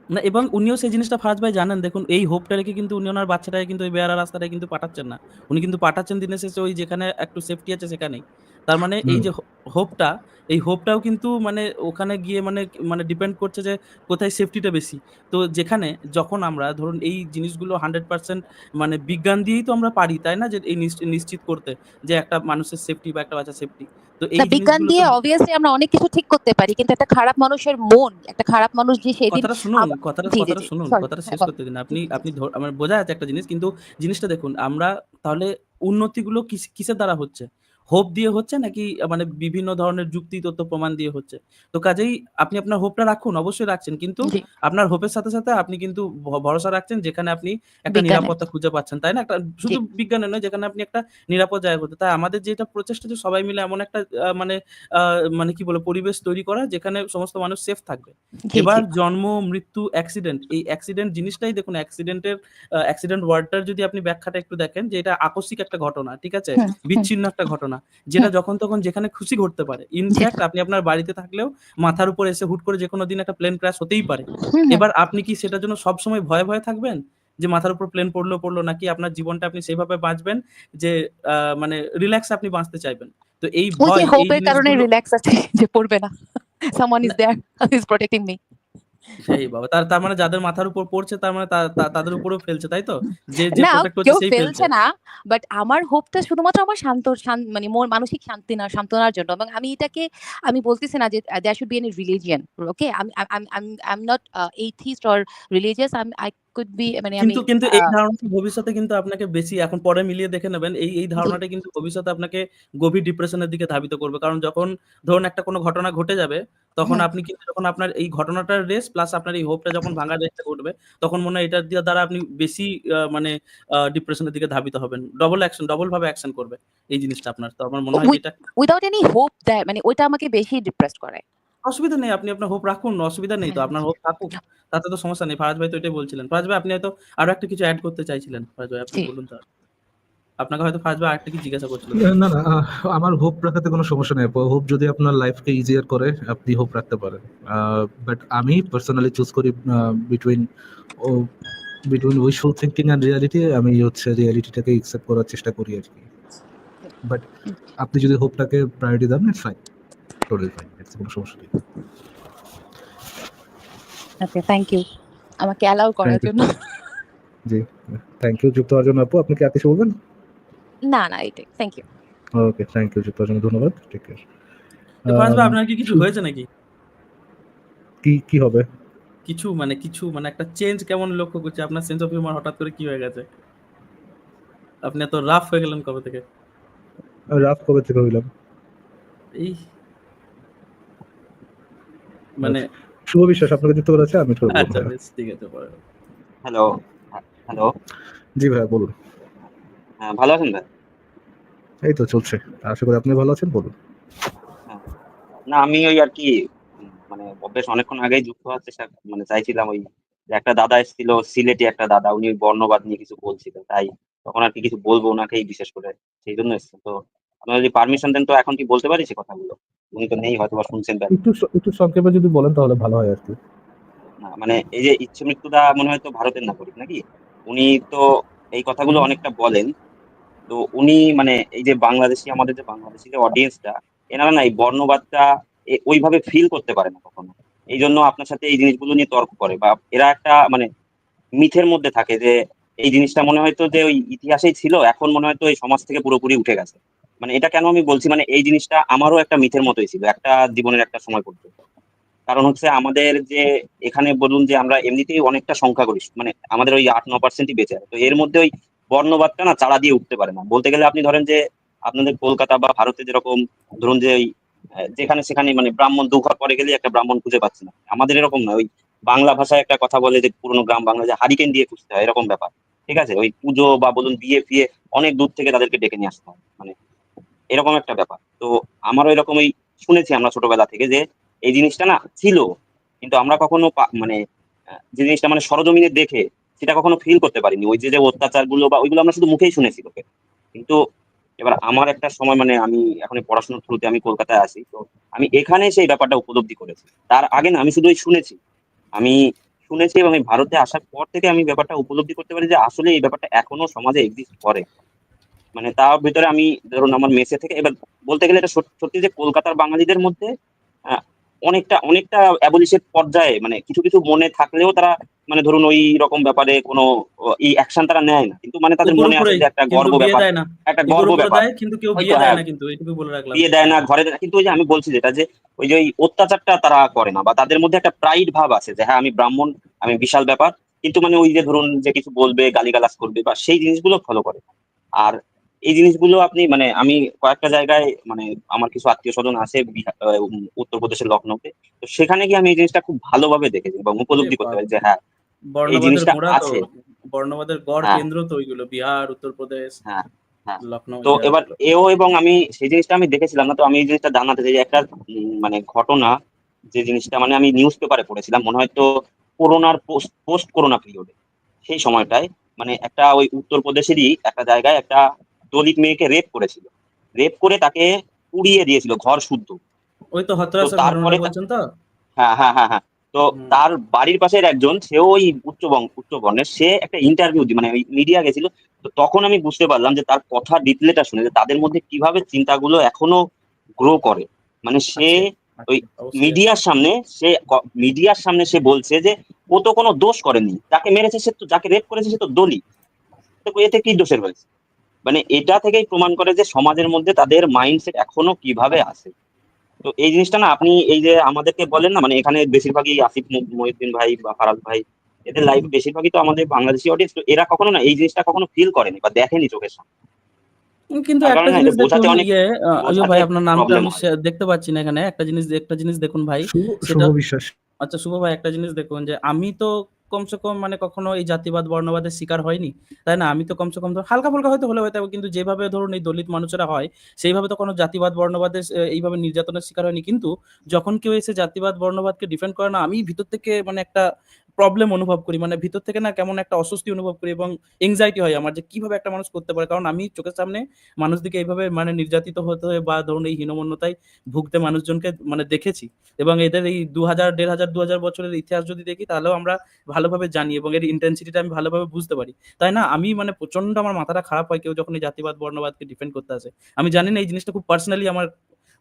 না, এবং উনিও সেই জিনিসটা ফারাজ ভাই জানেন, দেখুন এই হোপটা রেখে কিন্তু উনি ওনার বাচ্চাটাকে কিন্তু ওই বেয়ারা রাস্তাটায় কিন্তু পাঠাচ্ছেন না। উনি কিন্তু পাঠাচ্ছেন দিনের শেষে ওই যেখানে একটু সেফটি আছে সেখানেই। তার মানে এই হুম। যে হোপটা, এই হোপটাও কিন্তু মানে ওখানে গিয়ে মানে মানে ডিপেন্ড করছে যে কোথায় সেফটিটা বেশি। তো যেখানে যখন আমরা ধরুন এই জিনিসগুলো 100% মানে বিজ্ঞান দিয়েই তো আমরা পারি, তাই না? যে এই নিশ্চিত করতে যে একটা মানুষের সেফটি বা একটা বাচ্চার সেফটি। তো না, এই বিজ্ঞান জিনিসগুলো তো দিয়ে obviously আমরা অনেক কিছু ঠিক করতে পারি, কিন্তু একটা খারাপ মানুষের মন, একটা খারাপ মানুষ যে সেদিন কথাটা শুনুন, আবা কথাটা জি, জি, কথাটা জি। শুনুন, সরি। কথাটা হ্যাঁ, শেষ বলেন। করতে দিন। জি, আপনি জি, জি। আপনি আমার বোঝা যাচ্ছে একটা জিনিস, কিন্তু জিনিসটা দেখুন আমরা তাহলে উন্নতিগুলো কিসের দ্বারা হচ্ছে? হোপ দিয়ে হচ্ছে নাকি মানে বিভিন্ন ধরনের যুক্তি, তথ্য, প্রমাণ দিয়ে হচ্ছে? তো কাজেই আপনি আপনার হোপটা রাখুন, অবশ্যই রাখছেন। কিন্তু জি, আপনার হোপের সাথে আপনি কিন্তু ভরসা রাখছেন যেখানে আপনি একটা বিজ্ঞানের। নিরাপত্তা খুঁজে পাচ্ছেন, তাই না? একটা জি, শুধু বিজ্ঞানের নয়, যেখানে আপনি একটা নিরাপদ জায়গা করতে। তাই আমাদের যেটা প্রচেষ্টা যে সবাই মিলে এমন একটা মানে আ মানে কি বলবো পরিবেশ তৈরি করা যেখানে সমস্ত মানুষ সেফ থাকবে। জি, জি। এবার জন্ম, মৃত্যু, অ্যাক্সিডেন্ট, এই অ্যাক্সিডেন্ট জিনিসটাই দেখুন, অ্যাক্সিডেন্ট ওয়ার্ডটার যদি আপনি ব্যাখ্যাটা একটু দেখেন যে এটা আকস্মিক একটা ঘটনা, ঠিক আছে? হুম, হুম, বিচ্ছিন্ন একটা ঘটনা। যেটা হুম। যখন তখন যেখানে খুশি ঘটতে পারে। জি। ইনফেক্ট আপনি আপনার বাড়িতে থাকলেও মাথার উপর এসে হুট করে যেকোনো দিন একটা প্লেন ক্র্যাশ হতেই পারে। হুম, হুম। এবার আপনি কি সেটার জন্য সবসময় ভয়ে থাকবেন? যে মাথার উপর প্লেন পড়লো নাকি আপনার জীবনটা আপনি সেভাবে বাঁচবেন যে মানে রিল্যাক্স এ আপনি বাঁচতে চাইবেন। তো এই ওই যে ভয়, এই হোপের কারণে জিনিসগুলো রিল্যাক্স আছে যে পড়বে না। Someone is না, there who is protecting me. সেই বাবা! তার তার মানে যাদের মাথার উপর পড়ছে তার মানে তাদের উপরেও ফেলছে, তাই তো? যে না, প্রোটেক্ট করছে কেউ সেই ফেলছে। ফেলছে না। বাট আমার হোপটা শুধুমাত্র আমার মানে মানসিক সান্ত্বনার জন্য। এবং আমি বলতেছি না যে there should be any religion. Okay? I'm not atheist or religious. I could be মানে আমি কিন্তু আ এই ধারণাটা ভবিষ্যতে কিন্তু আপনাকে বেশি এখন পরে মিলিয়ে দেখে নেবেন। এই জি, ধারণাটা কিন্তু ভবিষ্যতে আপনাকে গভীর ডিপ্রেশন এর দিকে ধাবিত করবে। কারণ যখন ধরুন একটা কোনো ঘটনা ঘটে যাবে, তখন হুম, আপনি কিন্তু যখন আপনার এই ঘটনাটার রেস প্লাস আপনার এই হোপটা যখন ভাঙার রেসটা ঘটবে, তখন মনে হয় এটার দ্বারা আপনি বেশি মানে ডিপ্রেশন এর দিকে ধাবিত হবেন। ডবল ভাবে অ্যাকশন করবে এই জিনিসটা আপনার। তো আমার মনে হয় যে উইথ এটা উইথআউট এনি হোপ দেয় মানে ওইটা আমাকে বেশি ডিপ্রেসড করে। অসুবিধা নেই। আপনি আপনার হোপ রাখুন, অসুবিধা নেই তো। হ্যাঁ, আপনার হোপ থাকুক। তাতে তো সমস্যা নেই। ফারাজ ভাই তো এটাই বলছিলেন। ফারাজ ভাই আপনি হয়তো আরো একটা কিছু এড করতে চাইছিলেন। ফারাজ ভাই আপনি জি। বলুন তাহলে। আপনাকে হয়তো ফারাজ ভাই আরেকটা কি জিজ্ঞাসা করছিল না দেখলাম। না না, আমার হোপ রাখাতে কোনো সমস্যা নেই। হোপ যদি আপনার লাইফকে ইজিয়ার করে আপনি হোপ রাখতে পারেন। বাট আমি পার্সোনালি চুজ করি between between wishful thinking and reality. আমি হচ্ছে রিয়ালিটিটাকে একসেপ্ট করার চেষ্টা করি আর কি। বাট আপনি যদি হোপটাকে প্রায়োরিটি দেন, it's fine, totally fine, it's কোনো সমস্যা নেই। ওকে, থ্যাংক ইউ আমাকে অ্যালাউ করার থ্যাংক ইউ। জন্য। জি, থ্যাংক ইউ যুক্ত হওয়ার জন্য আপু। আপনি কি আর কিছু বলবেন? না, না, এটাই। Thank you. Okay, thank you যুক্ত হওয়ার জন্য ধন্যবাদ। Take care. তো ফারাজ ভাই আপনার কি কিছু হয়েছে নাকি? কি কি হবে? কিছু মানে একটা চেঞ্জ কেমন লক্ষ্য করছি? আপনার সেন্স অফ হিউমার হঠাৎ করে কি হয়ে গেছে? আপনি এত রাফ হয়ে গেলেন কবে থেকে? রাত কবে থেকে হইলাম? এই মানে আচ্ছা, শুভ বিশ্বাস আপনাকে যুক্ত করা আছে, আমি শুরু করবো। আচ্ছা বেশ ঠিক আছে পরে। Hello, hello. জি ভাইয়া বলুন। হ্যাঁ, ভালো আছেন ভাই? এই তো চলছে, আশা করি আপনি ভালো আছেন, বলুন। হ্যাঁ। না আমি ওই আরকি মানে বেশ অনেকক্ষণ আগেই যুক্ত হওয়ার চেষ্টা মানে চাইছিলাম ওই যে একটা দাদা এসেছিল, সিলেটি একটা দাদা, উনি ওই বর্ণবাদ নিয়ে কিছু বলছিলেন। তাই তখন আরকি কিছু বলবো উনাকেই বিশেষ করে। সেইজন্য এসেছি। তো আপনারা যদি পারমিশন দেন তো এখন কি বলতে পারি সে কথাগুলো? উনি তো নেই হয়তোবা শুনছেন একটু সংক্ষেপে যদি বলেন তাহলে ভালো হয় আর কি। না মানে এই যে ইচ্ছে মৃত্যুদা মনে হয় তো ভারতের নাগরিক নাকি? উনি তো এই কথাগুলো হুম। অনেকটা বলেন। তো উনি মানে এই যে আমাদের যে বাংলাদেশী যে অডিয়েন্সটা, এনারা না এই বর্ণবাদটা ওইভাবে ফিল করতে পারে না কখনো। এইজন্য আপনার সাথে এই জিনিসগুলো নিয়ে তর্ক করে বা এরা একটা মানে মিথের মধ্যে থাকে যে এই জিনিসটা মনে হয়তো যে ওই ইতিহাসেই ছিল, এখন মনে হয়তো এই সমাজ থেকে পুরোপুরি উঠে গেছে। মানে এটা কেন আমি বলছি, মানে এই জিনিসটা আমারও একটা মিথের মতোই ছিল একটা জীবনের একটা সময় পর্যন্ত। কারণ হচ্ছে আমাদের যে এখানে বলুন যে আমরা এমনিতেই অনেকটা সংখ্যাগরিষ্ঠ, মানে আমাদের ওই 8-9% বেঁচে আছে। তো এর মধ্যে ওই বর্ণবাদটা না চাড়া দিয়ে উঠতে পারে না। বলতে গেলে আপনি ধরেন যে আপনাদের কলকাতা বা ভারতে যেরকম ধরুন যে ওই যেখানে সেখানে মানে ব্রাহ্মণ 2 ঘর পরে গেলে একটা ব্রাহ্মণ খুঁজে পাচ্ছে না। আমাদের এরকম না। ওই বাংলা ভাষায় একটা কথা বলে যে পুরোনো গ্রাম বাংলা যে হারিকেন দিয়ে খুঁজতে হয়, এরকম ব্যাপার। ঠিক আছে? ওই পুজো বা বলুন বিয়ে-ফিয়ে অনেক দূর থেকে তাদেরকে ডেকে নিয়ে আসতে হয়। মানে এরকম একটা ব্যাপার। তো আমারও এরকম ওই শুনেছি আমরা ছোটবেলা থেকে যে এই জিনিসটা না ছিল। কিন্তু আমরা কখনো মানে যে জিনিসটা মানে সরজমিনে দেখে সেটা কখনো ফিল করতে পারিনি। ওই যে অত্যাচারগুলো বা ওইগুলো আমরা শুধু মুখেই শুনেছি লোকের। কিন্তু এবার আমার একটা সময় মানে আমি এখন এই পড়াশোনার থ্রুতে আমি কলকাতায় আসি। তো আমি এখানে সেই ব্যাপারটা উপলব্ধি করেছি। তার আগে না আমি শুধু ওই শুনেছি। আমি শুনেছি এবং এই ভারতে আসার পর থেকে আমি ব্যাপারটা উপলব্ধি করতে পারি যে আসলে এই ব্যাপারটা এখনো সমাজে এক্সিস্ট করে। মানে তার ভেতরে আমি ধরুন আমার মেসে থেকে এবার বলতে গেলে এটা সত্যি যে কলকাতার বাঙালিদের মধ্যে অনেকটা অ্যাবলিশের পর্যায়ে মানে কিছু মনে থাকলেও তারা মানে ধরুন ওই রকম ব্যাপারে কোনো এই অ্যাকশন তারা নেয় না, কিন্তু মানে তাদের উপর মনে আছে উপরেই যে একটা কিন্তু গর্ব বিয়ে ব্যাপার, দেয় না। একটা উপর গর্ব উপরে ব্যাপার দেয় কিন্তু কেউ হয়তো। বিয়ে দেয় হ্যাঁ, না, কিন্তু এইটুকু বলে রাখলাম। বিয়ে দেয় না, ঘরে দেয় না। কিন্তু ওই যে আমি বলছি যেটা যে ওই যে ওই অত্যাচারটা তারা করে না বা তাদের মধ্যে একটা প্রাইড ভাব আছে যে হ্যাঁ আমি ব্রাহ্মণ, আমি বিশাল ব্যাপার। কিন্তু মানে ওই যে ধরুন যে কিছু বলবে, গালিগালাজ করবে বা সেই জিনিসগুলো ফলো করে। আর এই জিনিসগুলো আপনি মানে আমি কয়েকটা জায়গায় মানে আমার কিছু আত্মীয় স্বজন আছে উত্তরপ্রদেশের লখনৌতে। তো সেখানে গিয়ে আমি এই জিনিসটা খুব ভালোভাবে দেখেছি এবং এ উপলব্ধি করতে পারি যে বাপরে! হ্যাঁ এই বর্ণবাদের জিনিসটা গোড়া তো, আছে। বর্ণবাদের গড় হ্যাঁ, কেন্দ্র তো ওইগুলো বিহার, উত্তরপ্রদেশ, হ্যাঁ, হ্যাঁ। লখনৌ তো এই এবার জায়গাগুলো। এবং আমি সেই জিনিসটা আমি দেখেছিলাম না। তো আমি এই জিনিসটা জানাতে চাই যে একটা মানে ঘটনা, যে জিনিসটা মানে আমি নিউজ পেপারে পড়েছিলাম মনে হয় তো করোনার পোস্ট করোনা পিরিয়ডে। সেই সময়টায় মানে একটা ওই উত্তরপ্রদেশেরই একটা জায়গায় একটা দলিত মেয়েকে রেপ করেছিল। রেপ করে তাকে পুড়িয়ে দিয়েছিল ঘর শুদ্ধ। ওই তো তো হথরাসের ঘটনাটা তারপরে বলছেন তো? হ্যাঁ, হ্যাঁ, হ্যাঁ, হ্যাঁ। তো হুম। তার বাড়ির পাশের একজন, সেও ওই উচ্চ বর্ণের, সে একটা ইন্টারভিউ মানে ওই মিডিয়া গেছিল। তো তখন আমি বুঝতে পারলাম যে তার কথা ডিটেইলটা শুনে যে তাদের মধ্যে কিভাবে চিন্তাগুলো এখনো গ্রো করে। মানে সে আছে, ওই আছে, অবশ্যই আছে। মিডিয়ার সামনে সে বলছে যে ও তো কোনো দোষ করেনি। যাকে মেরেছে সে তো, যাকে রেপ করেছে সে তো দোষী। তো এতে কি দোষের হয়েছে? মানে এটা থেকেই প্রমাণ করে যে সমাজের মধ্যে তাদের মাইন্ডসেট এখনো কিভাবে আছে। তো এই জিনিসটা না আপনি এই যে আমাদেরকে বলেন না, মানে এখানে বেশিরভাগই আসিফ মহিউদ্দিন ভাই বা ফারাজ ভাই, এদের লাইভ বেশিরভাগই তো আমাদের বাংলাদেশি অডিয়েন্স। তো এরা কখনো না এই জিনিসটা কখনো ফিল করেনি বা দেখেনি চোখের সামনে। কিন্তু তার একটা কারণে না এটা জিনিস দেখুন, বোঝাতে অনেক ইয়ে ভাই, বোঝাতে আপনার নামটা প্রবলেম আমি হয়। দেখতে পাচ্ছি না এখানে। একটা জিনিস দেখুন ভাই, শুভ সেটা শুভ বিশ্বাস। আচ্ছা শুভ ভাই, একটা জিনিস দেখুন যে আমি তো কমসে কম মানে কখনো এই জাতিবাদ বর্ণবাদের শিকার হয়নি, তাই না? আমি তো কমসে কম ধর হালকা ফুলকা হয়তো হলে হয়তো, কিন্তু যেভাবে ধরুন এই দলিত মানুষেরা হয় সেইভাবে তো কোনো জাতিবাদ বর্ণবাদের এইভাবে নির্যাতনের শিকার হয়নি। কিন্তু যখন কেউ এসে জাতিবাদ বর্ণবাদকে ডিফেন্ড করে না, আমি ভিতর থেকে মানে একটা প্রবলেম অনুভব করি, মানে ভিতর থেকে না কেমন একটা অস্বস্তি অনুভব করি এবং এংজাইটি হয় আমার যে কিভাবে একটা মানুষ করতে পারে। কারণ আমি চোখের সামনে মানুষদিকে এইভাবে মানে নির্যাতিত হতে বা ধরুন এই হীনমন্যতায় ভুগতে মানুষজনকে মানে দেখেছি। এবং এদের এই 2000, 1500, 2000 বছরের ইতিহাস যদি দেখি তাহলেও আমরা ভালোভাবে জানি এবং এর ইন্টেন্সিটিটা আমি ভালোভাবে বুঝতে পারি। তাই না? আমি মানে প্রচন্ড আমার মাথাটা খারাপ হয় কেউ যখন এই জাতিবাদ বর্ণবাদকে ডিফেন্ড করতে আসে। আমি জানি না এই জিনিসটা খুব পার্সোনালি আমার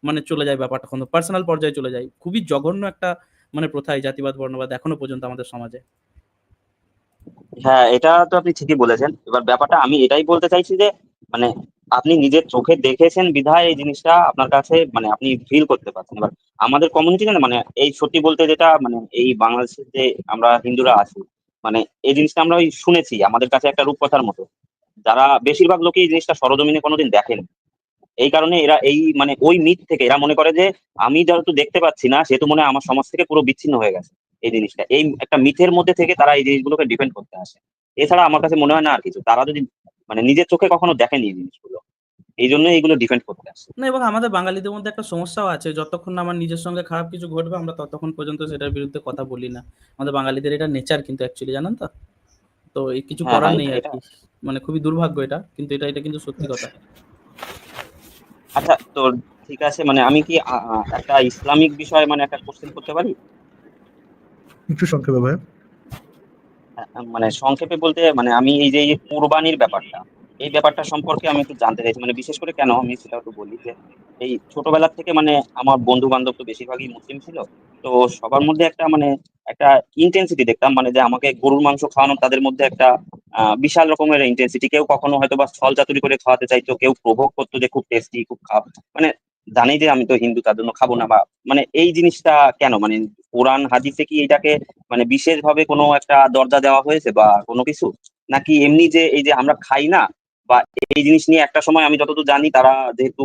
মানে চলে যায়, ব্যাপারটা কোনো পার্সোনাল পর্যায়ে চলে যায়। খুবই জঘন্য একটা মানে প্রথা এই জাতিবাদ বর্ণবাদ এখনো পর্যন্ত আমাদের সমাজে। হ্যাঁ, এটা তো আপনি ঠিকই বলেছেন। এবার ব্যাপারটা আমি এটাই বলতে চাইছি যে মানে আপনি নিজের চোখে দেখেছেন বিধায় এই জিনিসটা আপনার কাছে মানে আপনি ফিল করতে পারছেন। এবার আমাদের কমিউনিটি না মানে এই সত্যি বলতে যেটা মানে এই বাংলাদেশের যে আমরা হিন্দুরা আছি, মানে এই জিনিসটা আমরা ওই শুনেছি আমাদের কাছে একটা রূপকথার মতো। যারা বেশিরভাগ লোকই এই জিনিসটা সরজমিনে কোনোদিন দেখেনি। এই কারণে এরা এই মানে ওই মিথ থেকে এরা মনে করে যে আমি যেহেতু দেখতে পাচ্ছি না সেহেতু মনে হয় আমার সমাজ থেকে পুরো বিচ্ছিন্ন হয়ে গেছে। এই জিনিসটা এই একটা মিথের মধ্যে থেকে তারা এই জিনিসগুলোকে ডিপেন্ড করতে আসে। এছাড়া আমার কাছে মনে হয় না আর কিছু। তারা যদি মানে নিজের চোখে কখনো দেখেনি এই জিনিসগুলো, এই জন্য এইগুলো ডিপেন্ড করতে আসে। না, এবং আমাদের বাঙালিদের মধ্যে একটা সমস্যাও আছে, যতক্ষণ না আমার নিজের সঙ্গে খারাপ কিছু ঘটবে আমরা ততক্ষণ পর্যন্ত সেটার বিরুদ্ধে কথা বলি না। আমাদের বাঙালিদের এটা নেচার কিন্তু অ্যাকচুয়ালি, জানেন তো? তো এই কিছু হ্যাঁ, করার হ্যাঁ, নেই এটা এটা আরকি। মানে খুবই দুর্ভাগ্য এটা। কিন্তু এটা কিন্তু সত্যি কথা। আচ্ছা তো ঠিক আছে, মানে আমি কি একটা ইসলামিক বিষয় মানে একটা কোশ্চেন করতে পারি? একটু সংক্ষেপে ভাই। মানে সংক্ষেপে বলতে মানে আমি এই যে এই কোরবানির ব্যাপারটা, এই ব্যাপারটা সম্পর্কে আমি একটু জানতে চাইছি। মানে বিশেষ করে কেন আমি সেটা একটু বলি যে, এই ছোটবেলা থেকে মানে আমার বন্ধু-বান্ধব তো বেশিরভাগই মুসলিম ছিল। তো সবার মধ্যে একটা মানে একটা ইনটেনসিটি দেখতাম মানে যে আমাকে গরুর মাংস খাওয়ানো তাদের মধ্যে একটা বিশাল রকমের ইনটেনসিটি। কেউ কখনো হয়তোবা ছল-চাতুরি করে খাওয়াতে চাইতো, কেউ প্রভোগ করতো যে খুব টেস্টি, খুব মানে জানি যে আমি তো হিন্দু তার জন্য খাবো না বা মানে এই জিনিসটা কেন? মানে কোরআন হাদিসে কি এটাকে মানে বিশেষভাবে কোনো একটা দরজা দেওয়া হয়েছে বা কোনো কিছু? নাকি এমনি যে এই যে আমরা খাই না বা এই জিনিস নিয়ে একটা সময় আমি যতদূর জানি তারা যেহেতু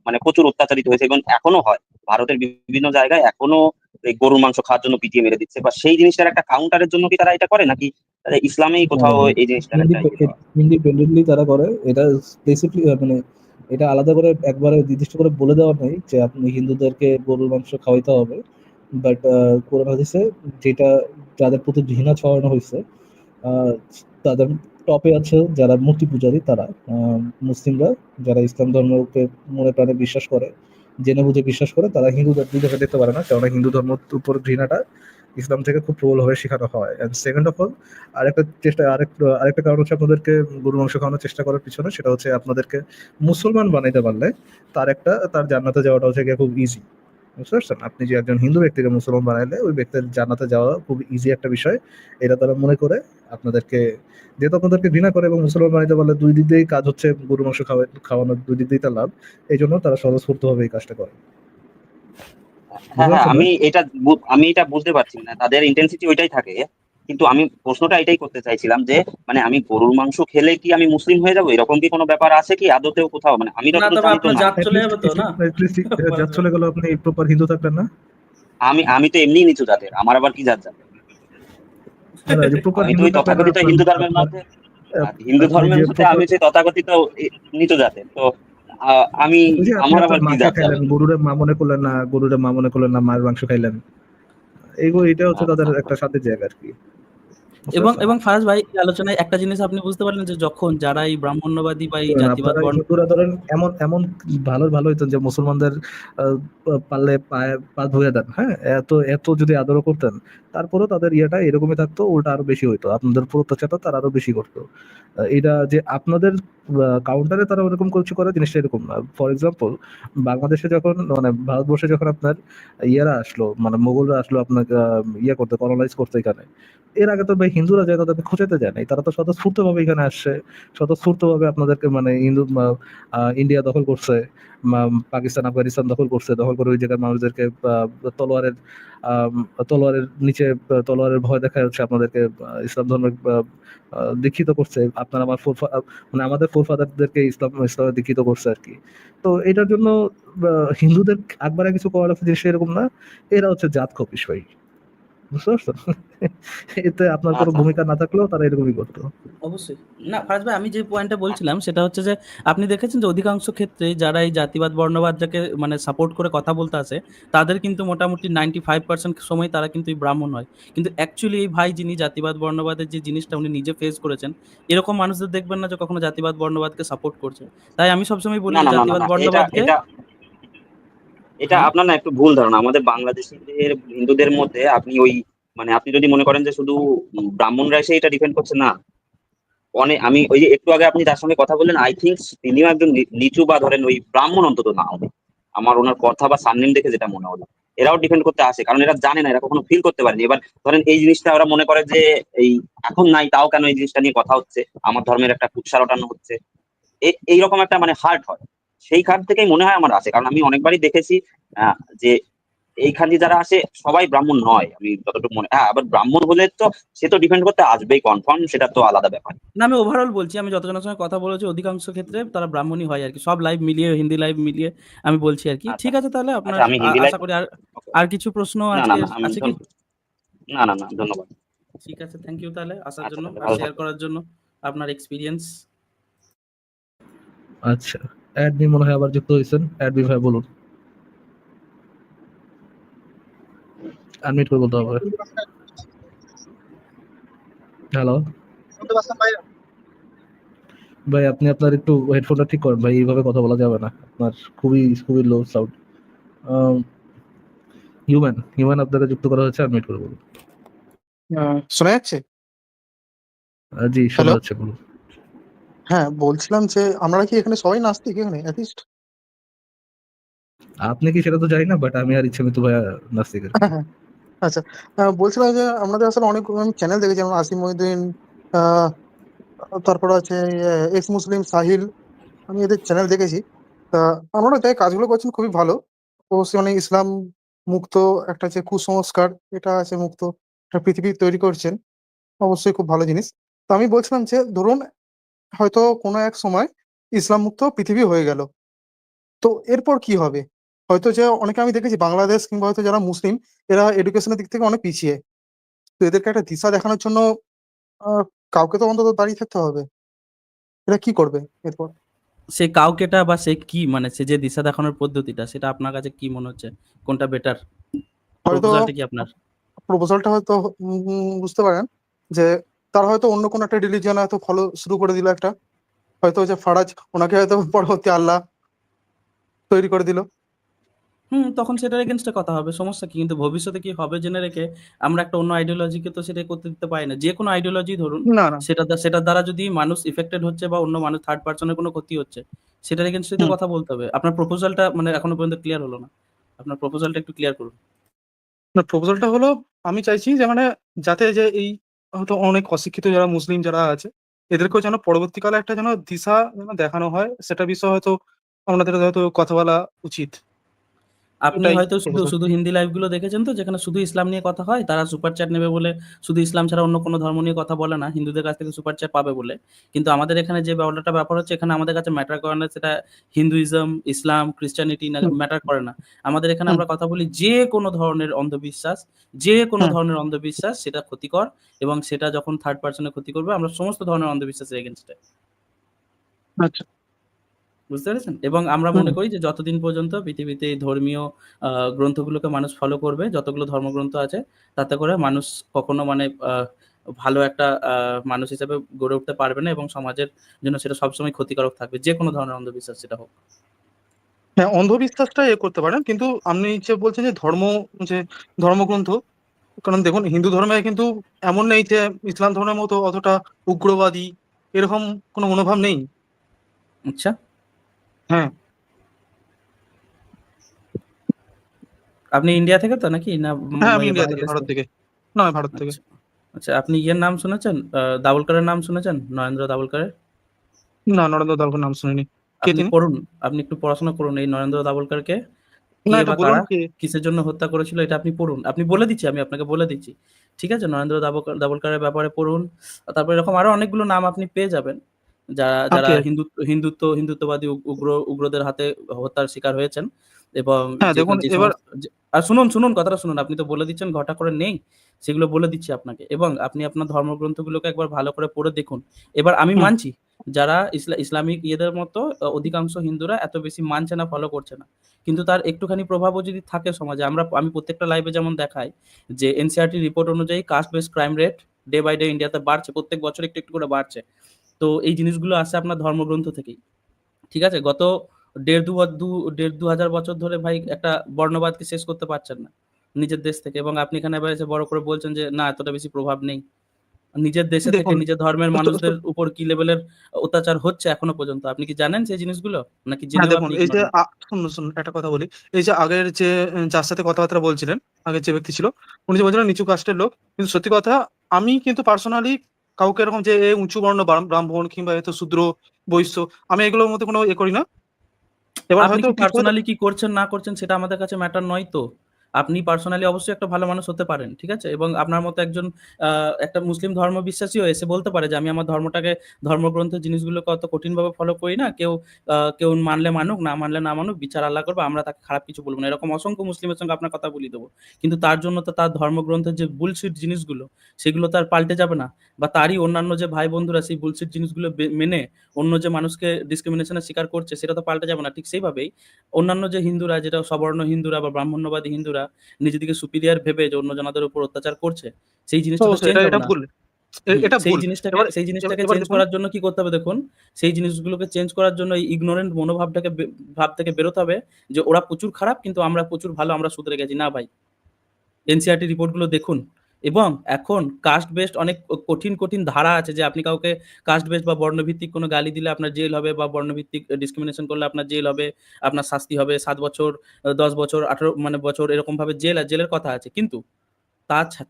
মানে প্রচুর অত্যাচারিত হয়েছে এবং এখনো হয়। ভারতের বিভিন্ন জায়গায় এখনো এই গরুর মাংস খাওয়ার জন্য পিটিয়ে মেরে দিচ্ছে বা সেই জিনিসটার একটা কাউন্টারের জন্য কি তারা এটা করে? নাকি ইসলামেই কোথাও এই জিনিসটার একটা ইয়ে দেওয়া? ইন্ডিপেন্ডেন্টলি তারা করে এটা স্পেসিফিক, মানে এটা আলাদা করে একবারে নির্দিষ্ট করে বলে দেওয়া নেই যে আপনি হিন্দুদেরকে গরুর মাংস খাওয়াইতে হবে। বাট কোরআন হাদিসে যেটা যাদের প্রতি ঘৃণা ছড়ানো হয়েছে, আহ, তাদের টপে আছে যারা মূর্তি পূজারী, তারা মুসলিমরা যারা ইসলাম ধর্মকে মনে প্রাণে বিশ্বাস করে, জেনে বুঝে বিশ্বাস করে, তারা হিন্দুদের দুই চোখে দেখতে পারে না, কেননা হিন্দু ধর্মের উপর ঘৃণাটা ইসলাম থেকে খুব প্রবলভাবে শেখানো হয়। এন্ড সেকেন্ড অফ অল, আরেকটা কারণ হচ্ছে আপনাদেরকে গরু মাংস খাওয়ানোর চেষ্টা করার পিছনে, সেটা হচ্ছে আপনাদেরকে মুসলমান বানাইতে পারলে তার জান্নাতে যাওয়াটা হচ্ছে গিয়ে খুব ইজি। বুঝতে পারছেন? আপনি যে একজন হিন্দু ব্যক্তিকে মুসলমান বানাইলে ওই ব্যক্তির জান্নাতে যাওয়া খুব ইজি একটা বিষয়। এটা তারা মনে করে আপনাদেরকে, যেহেতু আপনাদেরকে ঘৃণা করে এবং মুসলমান বানাইতে পারলে দুই দিক দিয়েই কাজ হচ্ছে, গরু মাংস খাওয়ানোর দুই দিক দিয়েই তার লাভ। এই জন্য তারা স্বতঃস্ফূর্তভাবে এই কাজটা করে। হ্যাঁ, বুঝতে হ্যাঁ, পারছেন ভাই? আমি এটা বুঝতে পারছি না। তাদের ইনটেনসিটি ওইটাই থাকে। কিন্তু আমি প্রশ্নটা এটাই করতে চাইছিলাম যে, মানে আমি গরুর মাংস খেলে কি আমি মুসলিম হয়ে যাবো? এরকম কি কোনো ব্যাপার আছে কি আদতেও কোথাও? মানে আমি না, যতদূর তবে জানি তো আপনার নাই। জাত চলে যাবে তো না? জাত চলে গেল, আপনি প্রপার হিন্দু থাকলেন না। আমি তো এমনিই নিচু জাতের। আমার আবার কি জাত যাবে? না, না, যে প্রপার আমি তো হিন্দু ওই থাকলেন না তথাকথিত আপনার হিন্দু ধর্মের আপনার মধ্যে হিন্দু আপনি ধর্মের যে মধ্যে প্রপার, আমি সেই তথাকথিত নিচু জাতের। তো আমি ওই যে আপনি আমার আপনার আবার কি মাকে জাত যাবে? খাইলেন, গরুরে মা মনে করলেন না, মায়ের মাংস খাইলেন, এটা হচ্ছে তাদের একটা স্বাদের জায়গা আর কি। বুঝতে এবং পারছেন? এবং ফারাজ ভাই, এই আলোচনায় একটা জিনিস আপনি বুঝতে পারলেন যে যখন যারা এই ব্রাহ্মণ্যবাদী বা এই ধরেন জাতিবাদ আপনারা বর্ণ হিন্দুরা ধরেন এমন এমন ভালো ভালো হইতেন যে মুসলমানদের পারলে পায়ে পা ধুয়ে দেন, হ্যাঁ, এত এত যদি আদরও করতেন, তারপরেও তাদের ইয়েটা এরকমই থাকতো, উল্টা আরো বেশি হইতো, আপনাদের পুরো অত্যাচারটা তারা আরো বেশি করতো। এটা যে আপনাদের কাউন্টারে তারা ওরকম কিছু করে, জিনিসটা এরকম না। ফর এক্সাম্পল, বাংলাদেশে যখন মানে ভারতবর্ষে যখন আপনার ইয়েরা আসলো, মানে মোগলরা আসলো আপনার ইয়ে করতে, কলোনাইজ করতে এখানে, এর আগে তো ভাই হিন্দুরা যায় তাদেরকে খোঁজাতে যায় নাই, তারা তো স্বতঃস্ফূর্ত ভাবে এখানে আসছে, স্বতঃস্ফূর্ত ভাবে আপনাদেরকে মানে ইন্ডিয়া দখল করছে, পাকিস্তান আফগানিস্তান দখল করছে, দখল করে ওই জায়গার মানুষদেরকে তলোয়ারের আম, তলোয়ারের নিচে তলোয়ারের ভয় দেখায় হচ্ছে আপনাদেরকে ইসলাম ধর্মে দীক্ষিত করছে। আপনার আমার মানে আমাদের ফোরফাদারদেরকে ইসলামে দীক্ষিত করছে আর কি। তো এটার জন্য হিন্দুদের একবারে কিছু করার জিনিস এরকম না, এরা হচ্ছে জাত খপিস ভাই। বুঝতে পারছো? এতে আপনার কোনো আচ্ছা, আচ্ছা। ভূমিকা না থাকলেও তারা এরকমই করতো। অবশ্যই। না ফারাজ ভাই, আমি যে পয়েন্টটা বলছিলাম সেটা হচ্ছে যে আপনি দেখেছেন যে অধিকাংশ ক্ষেত্রে যারা এই জাতিবাদ বর্ণবাদটাকে মানে সাপোর্ট করে কথা বলতে আসে, তাদের কিন্তু মোটামুটি 95% সময় তারা কিন্তু এই ব্রাহ্মণ হয়। কিন্তু অ্যাকচুয়ালি এই ভাই যিনি জাতিবাদ বর্ণবাদের যে জিনিসটা উনি নিজে ফেস করেছেন, এরকম মানুষদের দেখবেন না যে কখনো জাতিবাদ বর্ণবাদকে সাপোর্ট করছে। তাই আমি সবসময় বলি না, যে না, না, না, জাতিবাদ না। এটা বর্ণবাদকে এটা এটা হ্যাঁ, আপনার না একটু ভুল ধারণা। আমাদের বাংলাদেশীদের হিন্দুদের মধ্যে আপনি ওই মানে আপনি যদি মনে করেন যে শুধু ব্রাহ্মণরা এসে এটা ডিফেন্ড করছে না। অনেক আমি ওই যে একটু আগে আপনি যার সঙ্গে কথা বললেন আই থিংক তিনিও একজন নিচু বা ধরেন ওই ব্রাহ্মণ অন্তত না হবে। আমার ওনার কথা বা সামনেম দেখে যেটা মনে হলো। এরাও ডিফেন্ড করতে আসে কারণ এরা জানে না, এরা কখনো ফিল করতে পারেনি। এবার ধরেন এই জিনিসটা ওরা মনে করে যে এই এখন নাই তাও কেন এই জিনিসটা নিয়ে কথা হচ্ছে, আমার ধর্মের একটা কুৎসা রটানো হচ্ছে, এইরকম একটা মানে হার্ট হয়। সেই খাট থেকেই মনে হয় আমার আসে, কারণ আমি অনেকবারই দেখেছি যে এইখানে যারা আসে সবাই ব্রাহ্মণ নয়। আমি যতটুকু মনে, হ্যাঁ, আবার ব্রাহ্মণ হলে তো সে তো ডিফেন্ড করতে আসবেই কনফার্ম, সেটা তো আলাদা ব্যাপার। না আমি ওভারঅল বলছি, আমি যতজনের সঙ্গে কথা বলেছি অধিকাংশ ক্ষেত্রে তারা ব্রাহ্মণই হয় আর কি, সব লাইভ মিলিয়ে, হিন্দি লাইভ মিলিয়ে আমি বলছি আর কি। আচ্ছা, ঠিক আছে, তাহলে আপনার আচ্ছা, আমি হিন্দি লাইফ। আশা করি আর আর কিছু প্রশ্ন না, না, আজকে না, আমি আছে কি? না, না, না, ধন্যবাদ। ঠিক আছে, থ্যাংক ইউ তাহলে আসার আচ্ছা, জন্য তাহলে আর ভালো শেয়ার থাকবেন। করার জন্য আপনার এক্সপিরিয়েন্স। আচ্ছা, অ্যাডমিন মনে হয় আবার যুক্ত হয়েছেন। অ্যাডমিন ভাই বলুন, আনমিউট করে বলতে হবে। হ্যালো ভাই, আপনি আপনার একটু হেডফোনটা ঠিক করেন ভাই, এইভাবে কথা বলা যাবে না, আপনার খুবই খুবই লো সাউন্ড। হিউম্যান হিউম্যান আপনাকে যুক্ত করা হয়েছে, আনমিউট করে বলুন। শোনা যাচ্ছে? জি, শোনা হ্যালো। যাচ্ছে, বলুন। হ্যাঁ, বলছিলাম যে আমরা কি এখানে সবাই নাস্তিক এখানে অ্যাথিস্ট? আপনি কি সেটা তো জানি না, বাট আমি আর ইচ্ছামিত ভাইয়া নাস্তিক আরকি। হ্যাঁ, হ্যাঁ। আচ্ছা। বলছিলাম যে আমাদের আসলে অনেক আমি চ্যানেল দেখেছি, যেমন আসিফ মহিউদ্দিন, আ তারপরে আছে এক্স মুসলিম সাহিল। আমি এদের চ্যানেল দেখেছি। তা আপনারা যে কাজগুলো করছেন খুবই ভালো। অবশ্যই মানে ইসলাম মুক্ত একটা যে কুসংস্কার, এটা আছে মুক্ত একটা পৃথিবী তৈরি করছেন। অবশ্যই খুব ভালো জিনিস। তো আমি বলছিলাম যে ধরুন হয়তো কোনো এক সময় ইসলাম মুক্ত পৃথিবী হয়ে গেল। তো এরপর কি হবে? হয়তো যে অনেকে আমি দেখেছি বাংলাদেশ কিংবা হয়তো যারা মুসলিম, এরা এডুকেশন এর দিক থেকে অনেক পিছিয়ে। তো এদেরকে একটা দিশা দেখানোর জন্য আ কাউকে তো অন্তত দাঁড়িয়ে থাকতে হবে। এরা কি করবে এরপর? সে কাউকেটা বা সে কি মানে সে যে দিশা দেখানোর পদ্ধতিটা সেটা আপনার কাছে কি মনে হচ্ছে? কোনটা বেটার? হয়তো প্রপোজালটা কি আপনার? প্রপোজালটা হয়তো বুঝতে পারেন যে তারা হয়তো অন্য কোনো একটা রিলিজিয়ন হয়তো ফলো শুরু করে দিল একটা। হয়তো ওই যে ফারাজ ওনাকে হয়তো পরবর্তী আল্লাহ তৈরি করে দিল। তখন সেটার এগেইনস্ট এ কথা হবে। সমস্যা কি? কিন্তু ভবিষ্যতে কি হবে জেনে রেখে আমরা একটা অন্য আইডিওলজিকে তো সেটা করতে দিতে পারি না। যেকোনো আইডিওলজি ধরুন, না, না। সেটার দ্বারা যদি মানুষ ইফেক্টেড হচ্ছে বা অন্য মানুষ থার্ড পারসন এর কোনো ক্ষতি হচ্ছে, সেটার এগেইনস্ট এ তো হুম। কথা বলতে হবে। আপনার প্রপোজালটা মানে এখনো পর্যন্ত ক্লিয়ার হলো না। আপনার প্রপোজালটা একটু ক্লিয়ার করুন। না, প্রপোজালটা হলো আমি চাইছি যে মানে যাতে যে এই হয়তো অনেক অশিক্ষিত যারা মুসলিম যারা আছে, এদেরকেও যেন পরবর্তীকালে একটা যেন দিশা যেন দেখানো হয়, সেটা বিষয়ে হয়তো আপনাদের হয়তো কথা বলা উচিত। আপনি এটাই হয়তো শুধু, প্রপোজাল। শুধু হিন্দি লাইভগুলো দেখেছেন তো যেখানে শুধু ইসলাম নিয়ে কথা হয়। তারা সুপার চ্যাট নেবে বলে শুধু ইসলাম ছাড়া অন্য কোনো ধর্ম নিয়ে কথা বলে না। হিন্দুদের কাছ থেকে সুপার চ্যাট পাবে বলে। কিন্তু আমাদের এখানে যে ব্যাপার হচ্ছে এখানে আমাদের কাছে ম্যাটার করে না সেটা হিন্দুইজম, ইসলাম, ক্রিশ্চিয়ানিটি না হুম, ম্যাটার করে না। আমাদের এখানে হুম, আমরা কথা বলি যে কোনো হুম। ধরনের অন্ধবিশ্বাস সেটা ক্ষতিকর এবং সেটা যখন থার্ড পারসন এর ক্ষতি করবে আমরা সমস্ত ধরনের অন্ধবিশ্বাসের এগেইনস্ট এ। আচ্ছা। বুঝতে পেরেছেন? এবং আমরা হুম, মনে করি যে যতদিন পর্যন্ত পৃথিবীতে এই ধর্মীয় গ্রন্থগুলোকে মানুষ ফলো করবে, যতগুলো ধর্মগ্রন্থ আছে, তাতে করে মানুষ কখনো মানে ভালো একটা মানুষ হিসেবে গড়ে উঠতে পারবে না এবং সমাজের জন্য সেটা সবসময় ক্ষতিকারক থাকবে। যেকোনো ধরনের অন্ধবিশ্বাস সেটা হোক। হ্যাঁ, অন্ধবিশ্বাসটা করতে পারেন। কিন্তু আপনি যে বলছেন যে যে ধর্মগ্রন্থ, কারণ দেখুন হিন্দু ধর্মে কিন্তু এমন নেই যে ইসলাম ধর্মের মতো অতটা উগ্রবাদী এরকম কোনো মনোভাব নেই। আচ্ছা? হ্যাঁ, আপনি ইন্ডিয়া থেকে তো নাকি? না হ্যাঁ, আমি ইন্ডিয়া থেকে, বাংলাদেশ ভারত থেকে? থেকে। না, আমি ভারত থেকে। আচ্ছা। আচ্ছা, আপনি ইয়ের নাম শুনেছেন? দাভোলকরের নাম শুনেছেন? নরেন্দ্র দাভোলকরের? না, নরেন্দ্র দাভোলকর নাম শুনিনি। কে আপনি তিনি? পড়ুন, আপনি একটু পড়াশোনা করুন এই নরেন্দ্র দাভোলকরকে। না, কে এটা বা বলুন কারা কে? কিসের জন্য হত্যা করেছিল এটা আপনি পড়ুন। আপনি বলে দিচ্ছি, আমি আপনাকে বলে দিচ্ছি। ঠিক আছে? নরেন্দ্র দাভোলকরের ব্যাপারে পড়ুন। তারপরে এরকম আরো অনেকগুলো নাম আপনি পেয়ে যাবেন। যারা কে? হিন্দুত্ববাদী উগ্রদের হাতে হত্যার শিকার হয়েছেন এবং হ্যাঁ, দেখুন যে এবার। সমস্ত আর শুনুন কথাটা শুনুন। আপনি তো বলে দিচ্ছেন ঘটা করে নেই। সেগুলো বলে দিচ্ছি আপনাকে এবং আপনি আপনার ধর্মগ্রন্থগুলোকে একবার ভালো করে পড়ে দেখুন। এবার আমি হুম, মানছি যারা ইসলামিক ইয়েদের মতো অধিকাংশ হিন্দুরা এত বেশি মানছে না, ফলো করছে না। কিন্তু তার একটুখানি প্রভাবও যদি থাকে সমাজে আমি প্রত্যেকটা লাইভে যেমন দেখাই যে এনসিআরটি রিপোর্ট অনুযায়ী caste based crime rate day by day ইন্ডিয়াতে বাড়ছে। প্রত্যেক বছর একটু, একটু করে বাড়ছে। তো এই জিনিসগুলো আসে আপনার ধর্মগ্রন্থ থেকেই। ঠিক আছে? গত ১.৫-২ হাজার বছর ধরে ভাই একটা বর্ণবাদকে শেষ করতে পারছেন না নিজের দেশ থেকে এবং আপনি এখানে এবার এসে বড় করে বলছেন যে না এতটা বেশি প্রভাব নেই। নিজের দেশে থেকে দেখুন নিজের ধর্মের তো তো মানুষদের উপর কি লেভেলের অত্যাচার হচ্ছে এখনো পর্যন্ত। আপনি কি জানেন সেই জিনিসগুলো? নাকি হ্যাঁ, জেনেও দেখুন আপনি এই যে ইগনোরেন্ট? শুনুন একটা কথা বলি। এই যে আগের যে যার সাথে কথাবার্তা বলছিলেন, আগের যে ব্যক্তি ছিল, উনি যে বলছিলেন নিচু কাস্টের লোক। কিন্তু সত্যি কথা, আমি কিন্তু পার্সোনালি কাউকে এরকম যে উঁচু বর্ণ ব্রাহ্মণ কিংবা এত শূদ্র, বৈশ্য, আমি এগুলোর মধ্যে কোনো করি না। এবার আপনি হয়তো কি কিছু হয়তো। পার্সোনালি কি করছেন না করছেন সেটা আমাদের কাছে ম্যাটার নয় তো। আপনি পার্সোনালি অবশ্যই একটা ভালো মানুষ হতে পারেন। ঠিক আছে? এবং আপনার মতো একজন একটা মুসলিম ধর্ম বিশ্বাসীও এসে বলতে পারে যে আমি আমার ধর্মগ্রন্থের জিনিসগুলোকে অত কঠিনভাবে ফলো করি না। কেউ মানলে মানুক, না মানলে না মানুক, বিচার আল্লাহ করবে। আমরা তাকে খারাপ কিছু বলব না। এরকম অসংখ্য মুসলিমের সঙ্গে আপনার কথা বলিয়ে দেব। কিন্তু তার জন্য তো তার ধর্মগ্রন্থের যে বুলশিট জিনিসগুলো সেগুলো তো আর পাল্টে যাবে না। বা তারই অন্যান্য যে ভাই বন্ধুরা সেই বুলশিট জিনিসগুলো মেনে অন্য যে মানুষকে ডিসক্রিমিনেশন এর শিকার করছে সেটা তো পাল্টে যাবে না। ঠিক সেইভাবেই অন্যান্য যে হিন্দুরা যেটা সবর্ণ হিন্দুরা বা ব্রাহ্মণ্যবাদী হিন্দুরা নিজেদেরকে সুপিরিয়র ভেবে যে অন্য জনাদের উপর অত্যাচার করছে, সেই জিনিসটা তো অবশ্যই চেঞ্জ এটা হবে এটা না। ভুল। এটা সেই ভুল। জিনিসটাকে এবার সেই জিনিসটাকে এবার চেঞ্জ দেখুন। করার জন্য কি করতে হবে দেখুন, সেই জিনিসগুলোকে চেঞ্জ করার জন্য এই ইগনোরেন্ট মনোভাবটাকে ভাব থেকে বেরোতে হবে যে ওরা প্রচুর খারাপ কিন্তু আমরা প্রচুর ভালো, আমরা শুধরে গেছি। না ভাই, এনসিআরটি রিপোর্ট গুলো দেখুন। এবং এখন কাস্ট বেসড অনেক কঠিন ধারা আছে যে আপনি কাউকে কাস্ট বেসড বা বর্ণভিত্তিক কোনো গালি দিলে আপনার জেল হবে বা বর্ণভিত্তিক ডিসক্রিমিনেশন করলে আপনার জেল হবে, আপনার শাস্তি হবে ৭ বছর, ১০ বছর, ১৮ মানে বছর এরকমভাবে জেলের কথা আছে। কিন্তু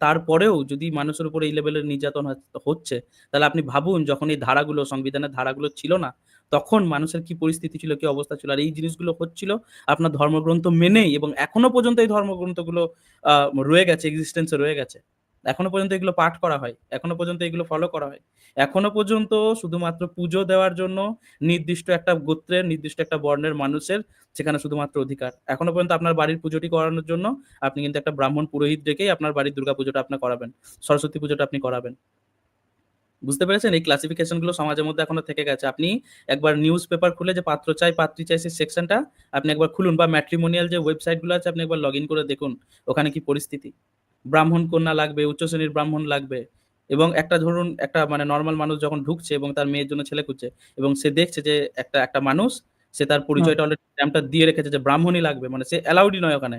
তারপরেও যদি মানুষের উপরে এই লেভেলের নির্যাতন হচ্ছে, তাহলে আপনি ভাবুন যখন এই ধারাগুলো সংবিধানের ধারাগুলো ছিল না, তখন মানুষের কি পরিস্থিতি ছিল, কি অবস্থা ছিল। আর এই জিনিসগুলো হচ্ছিল আপনার ধর্মগ্রন্থ মেনেই এবং এখনো পর্যন্ত এই ধর্মগ্রন্থগুলো আ রয়ে গেছে, এক্সিস্টেন্স এ রয়ে গেছে। এখনো পর্যন্ত এগুলো পাঠ করা হয়। এখনো পর্যন্ত এগুলো ফলো করা হয়। এখনো পর্যন্ত শুধুমাত্র পুজো দেওয়ার জন্য নির্দিষ্ট একটা গোত্রের, নির্দিষ্ট একটা বর্ণের মানুষের সেখানে শুধুমাত্র অধিকার। এখনো পর্যন্ত আপনার বাড়ির পুজোটি করানোর জন্য আপনি কিন্তু একটা ব্রাহ্মণ পুরোহিত ডেকেই আপনার বাড়ির দুর্গাপুজোটা আপনি করাবেন। সরস্বতী পুজোটা আপনি করাবেন। বুঝতে পেরেছেন? এই ক্লাসিফিকেশন গুলো সমাজের মধ্যে এখনো থেকে গেছে। আপনি একবার নিউজ পেপার খুলে যে পাত্র চাই, পাত্রী চাই সেই সেকশনটা আপনি একবার খুলুন বা ম্যাট্রিমোনিয়াল যে ওয়েবসাইট গুলো আছে আপনি একবার লগইন করে দেখুন ওখানে কি পরিস্থিতি। ব্রাহ্মণ কন্যা লাগবে, উচ্চ শ্রেণীর ব্রাহ্মণ লাগবে এবং একটা ধরুন একটা মানে নরমাল মানুষ যখন ঢুকছে এবং তার মেয়ের জন্য ছেলে খুঁজছে এবং সে দেখছে যে একটা মানুষ সে তার পরিচয়টা অলরেডি স্ট্যাম্পটা দিয়ে রেখেছে যে ব্রাহ্মণই লাগবে। মানে সে অ্যালাউডই নয় ওখানে।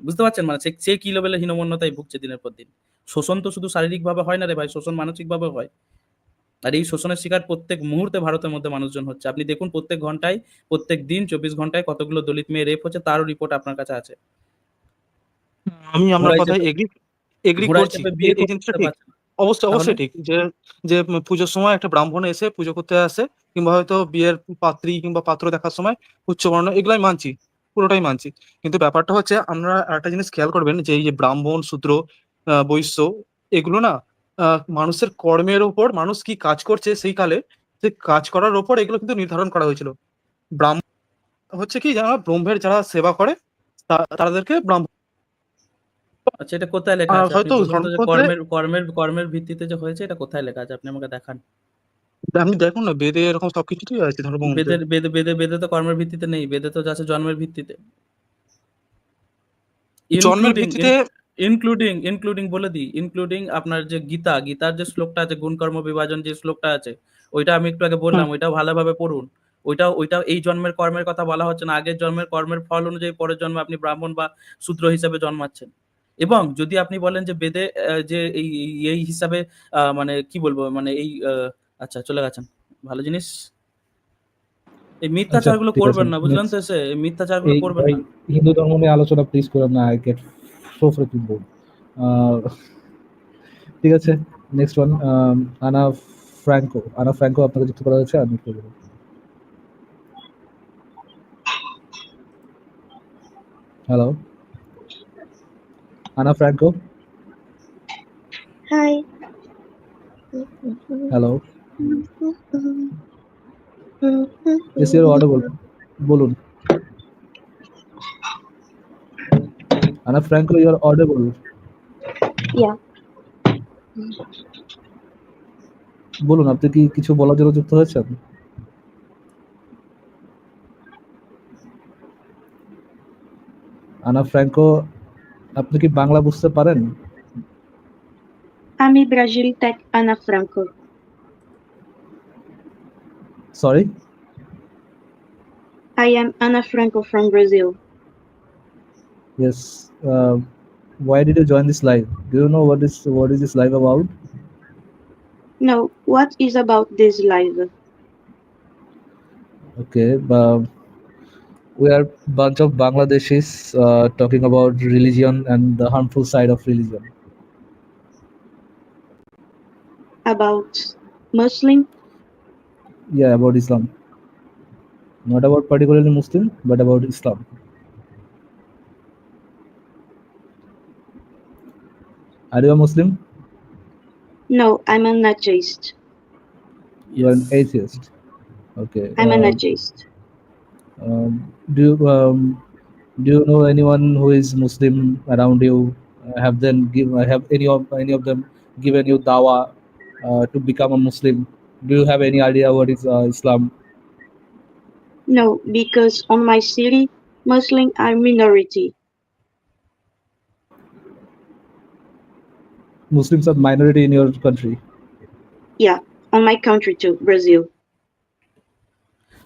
বুঝতে পারছেন? মানে সে কি লেভেলের হীনমন্যতায় ভুগছে দিনের পর দিন। শোষণ তো শুধু শারীরিকভাবে হয় না রে ভাই, শোষণ মানসিকভাবেও হয়। আর এই শোষণের শিকার প্রত্যেক মুহূর্তে ভারতের মধ্যে মানুষজন হচ্ছে। আপনি দেখুন প্রত্যেক ঘন্টায়, প্রত্যেক দিন ২৪ ঘন্টায় কতগুলো দলিত মেয়ে রেপ হচ্ছে তারও রিপোর্ট আপনার কাছে আছে। আমি আপনার ঘোড়ায় কথায় চেপে এগ্রি ঘোড়ায় করছি। চেপে বিয়ে এই করে জিনিসটা দিতে ঠিক। পারছে না। অবশ্যই, তাহলে? অবশ্যই ঠিক। যে পুজোর সময় একটা ব্রাহ্মণ এসে পুজো করতে আসে কিংবা হয়তো বিয়ের পাত্রী কিংবা পাত্র দেখার সময় উচ্চবর্ণ এগুলো আমি মানছি, পুরোটাই মানছি। কিন্তু ব্যাপারটা হচ্ছে আপনারা আরেকটা জিনিস খেয়াল করবেন যে এই যে ব্রাহ্মণ, শূদ্র, বৈশ্য এগুলো না মানুষের কর্মের উপর মানুষ কি কাজ করছে সেই কালে সেই কাজ করার উপর এগুলো কিন্তু নির্ধারণ করা হয়েছিল। ব্রাহ্মণ হচ্ছে কি যারা ব্রহ্মের যারা সেবা করে তাদেরকে ব্রাহ্মণ আচ্ছা এটা কোথায় লেখা আছে? আপনি হয়তো বলুন তো যে ধর্মপত্রে কর্মের ভিত্তিতে যে হয়েছে এটা কোথায় লেখা আছে? আপনি আমাকে দেখান। আপনি দেখুন না বেদে এরকম সবকিছুতেই আছে ধর্মগ্রন্থে। বেদে তো কর্মের ভিত্তিতে নেই। বেদে তো আছে জন্মের ভিত্তিতে। জন্মের ইনক্লুডিং ভিত্তিতে ইনক্লুডিং বলে দিই, ইনক্লুডিং আপনার যে গীতার যে শ্লোকটা আছে গুণ কর্ম বিভাজন যে শ্লোকটা আছে ওইটা আমি একটু আগে বললাম ওইটাও ভালোভাবে পড়ুন। ওইটা এই জন্মের কর্মের কথা বলা হচ্ছে না। আগের জন্মের কর্মের ফল অনুযায়ী পরের জন্মে আপনি ব্রাহ্মণ বা শূদ্র হিসাবে জন্মাচ্ছেন। এবং যদি আপনি বলেন যে বেদে যে এই হিসাবে মানে কি বলবো মানে এই আচ্ছা চলে গেছেন। ভালো জিনিস। এই আচ্ছা মিথ্যাচারগুলো ঠিক আছে, করবেন না বুঝলেন নেক্সট। তো এসে এই মিথ্যাচারগুলো এই করবেন ভাই না। হিন্দু ধর্ম নিয়ে আলোচনা প্লিজ করেন না, I get so freaking board. ঠিক আছে, নেক্সট ওয়ান। আনা ফ্র্যাঙ্কো আপনাকে যুক্ত করা হয়েছে, আমি করব। Hello, Anna Franco. Hi. Hello, yes you are audible. বলুন। Anna Franco, you are audible. Yeah. বলুন, আপনি কি কিছু বলার জন্য যুক্ত হয়েছেন? আনা ফ্র্যাঙ্কো, আপনি কি বাংলা বুঝতে পারেন? আমি Brazil Tech Ana Franco. Sorry? I am Ana Franco from Brazil. Yes. Why did you join this live? Do you know what is this live about? No, what is about this live? Okay, we are bunch of Bangladeshis talking about religion and the harmful side of religion. About Muslim? Yeah, about Islam. Not about particularly Muslim, but about Islam. Are you a Muslim? No, I'm an atheist. You are an atheist. Okay. I'm an atheist. Do you know anyone who is Muslim around you? Have any of them given you dawah to become a Muslim? Do you have any idea what is Islam? No, because on my city, Muslim are minority. Muslims are minority in your country. Yeah, on my country too, Brazil.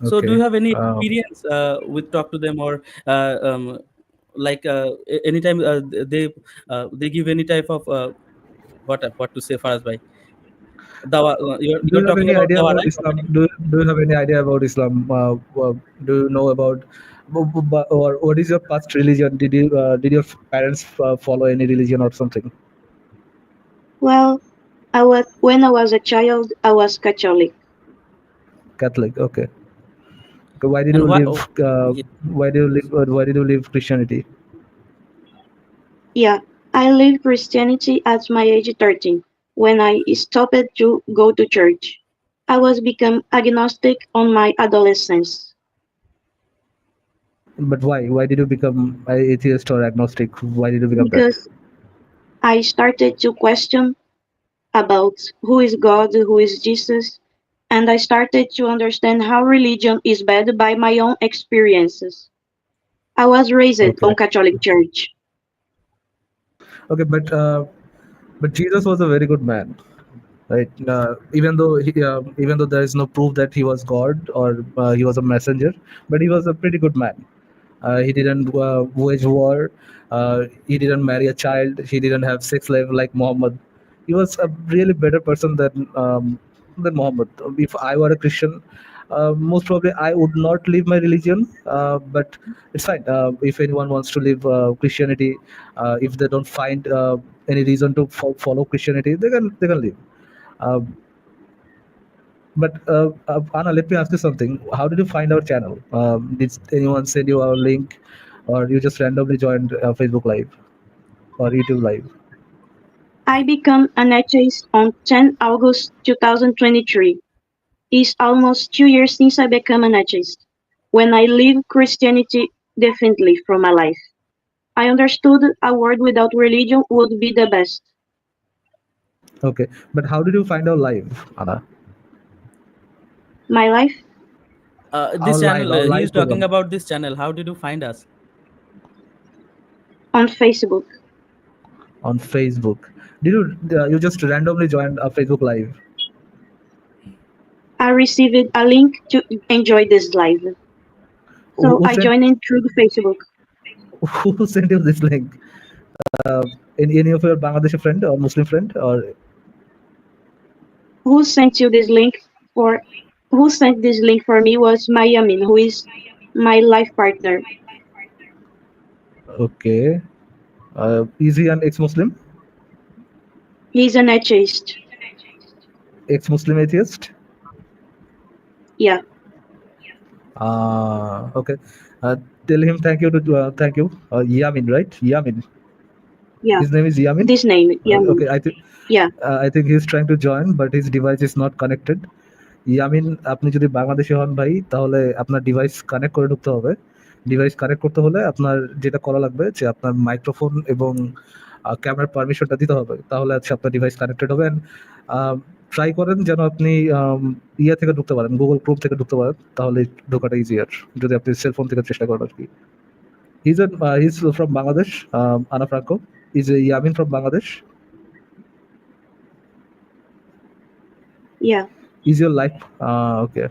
So do you have any Uh, experience with talk to them or like anytime they give any type of what to say Faraz bhai? Dawa, you're Do you have talking any about idea dawa, about right? Islam? Do you have any idea about Islam? Do you know about or what is your past religion? Did your parents follow any religion or something? Well, when I was a child, I was Catholic. Catholic. Okay. Okay, why did And you what? leave? Why did you leave Christianity? Yeah, I left Christianity at my age 13 when I stopped to go to church. I was become agnostic on my adolescence But why? Why did you become atheist or agnostic? Why did you become that? because I started to question about who is God, who is Jesus, and I started to understand how religion is bad by my own experiences. I was raised Okay. on Catholic Church. Okay, but Jesus was a very good man, right? Even though there is no proof that he was God or he was a messenger, but he was a pretty good man. He didn't wage war. He didn't marry a child. He didn't have sex life like Muhammad. He was a really better person than Muhammad. If I were a Christian, most probably I would not leave my religion. But it's fine. If anyone wants to leave Christianity, if they don't find any reason to follow Christianity, they can leave. Uh, but Anna, let me ask you something. How did you find our channel? Did anyone send you our link, or you just randomly joined Facebook Live or YouTube Live? I became an atheist on 10 August 2023. It's almost 2 years since I became an atheist, when I leave Christianity definitely from my life. I understood a world without religion would be the best. Okay, but how did you find our live, Anna? My life This channel, Our he live is talking program about this channel. How did you find us? on Facebook. on Facebook. Did you just randomly joined a Facebook Live? I received a link to enjoy this live. Who, So who I sent joined in through the Facebook. who sent you this link? Any of your Bangladeshi friend or Muslim friend or Who sent you this link for who sent this link for me was Mayamin, who is my life partner. okay? Is he an ex-Muslim, He's an atheist. ex-Muslim atheist? Yeah. Okay. Tell him thank you thank you. Yamin, right? Yamin. Yeah. His name is Yamin. This name, Yamin. Okay. Yeah. I think he's trying to join, but his device is not connected. Yamin, আপনি যদি বাংলাদেশি হন ভাই, তাহলে আপনার ডিভাইস কানেক্ট করে ঢুকতে হবে। ডিভাইস কানেক্ট করতে হলে আপনার যেটা করা লাগবে যে আপনার মাইক্রোফোন এবং ক্যামেরার পারমিশনটা দিতে হবে, তাহলে হচ্ছে আপনার ডিভাইস কানেক্টেড হবে। ট্রাই করেন যেন আপনি ইয়ে থেকে ঢুকতে পারেন, গুগল ক্রোম থেকে ঢুকতে পারেন, তাহলে ঢোকাটা ইজিয়ার, যদি আপনি সেলফোন থেকে চেষ্টা করেন আর কি। He's from Bangladesh, Ana Franco. Is Yamin from Bangladesh? Yeah. Is your life okay.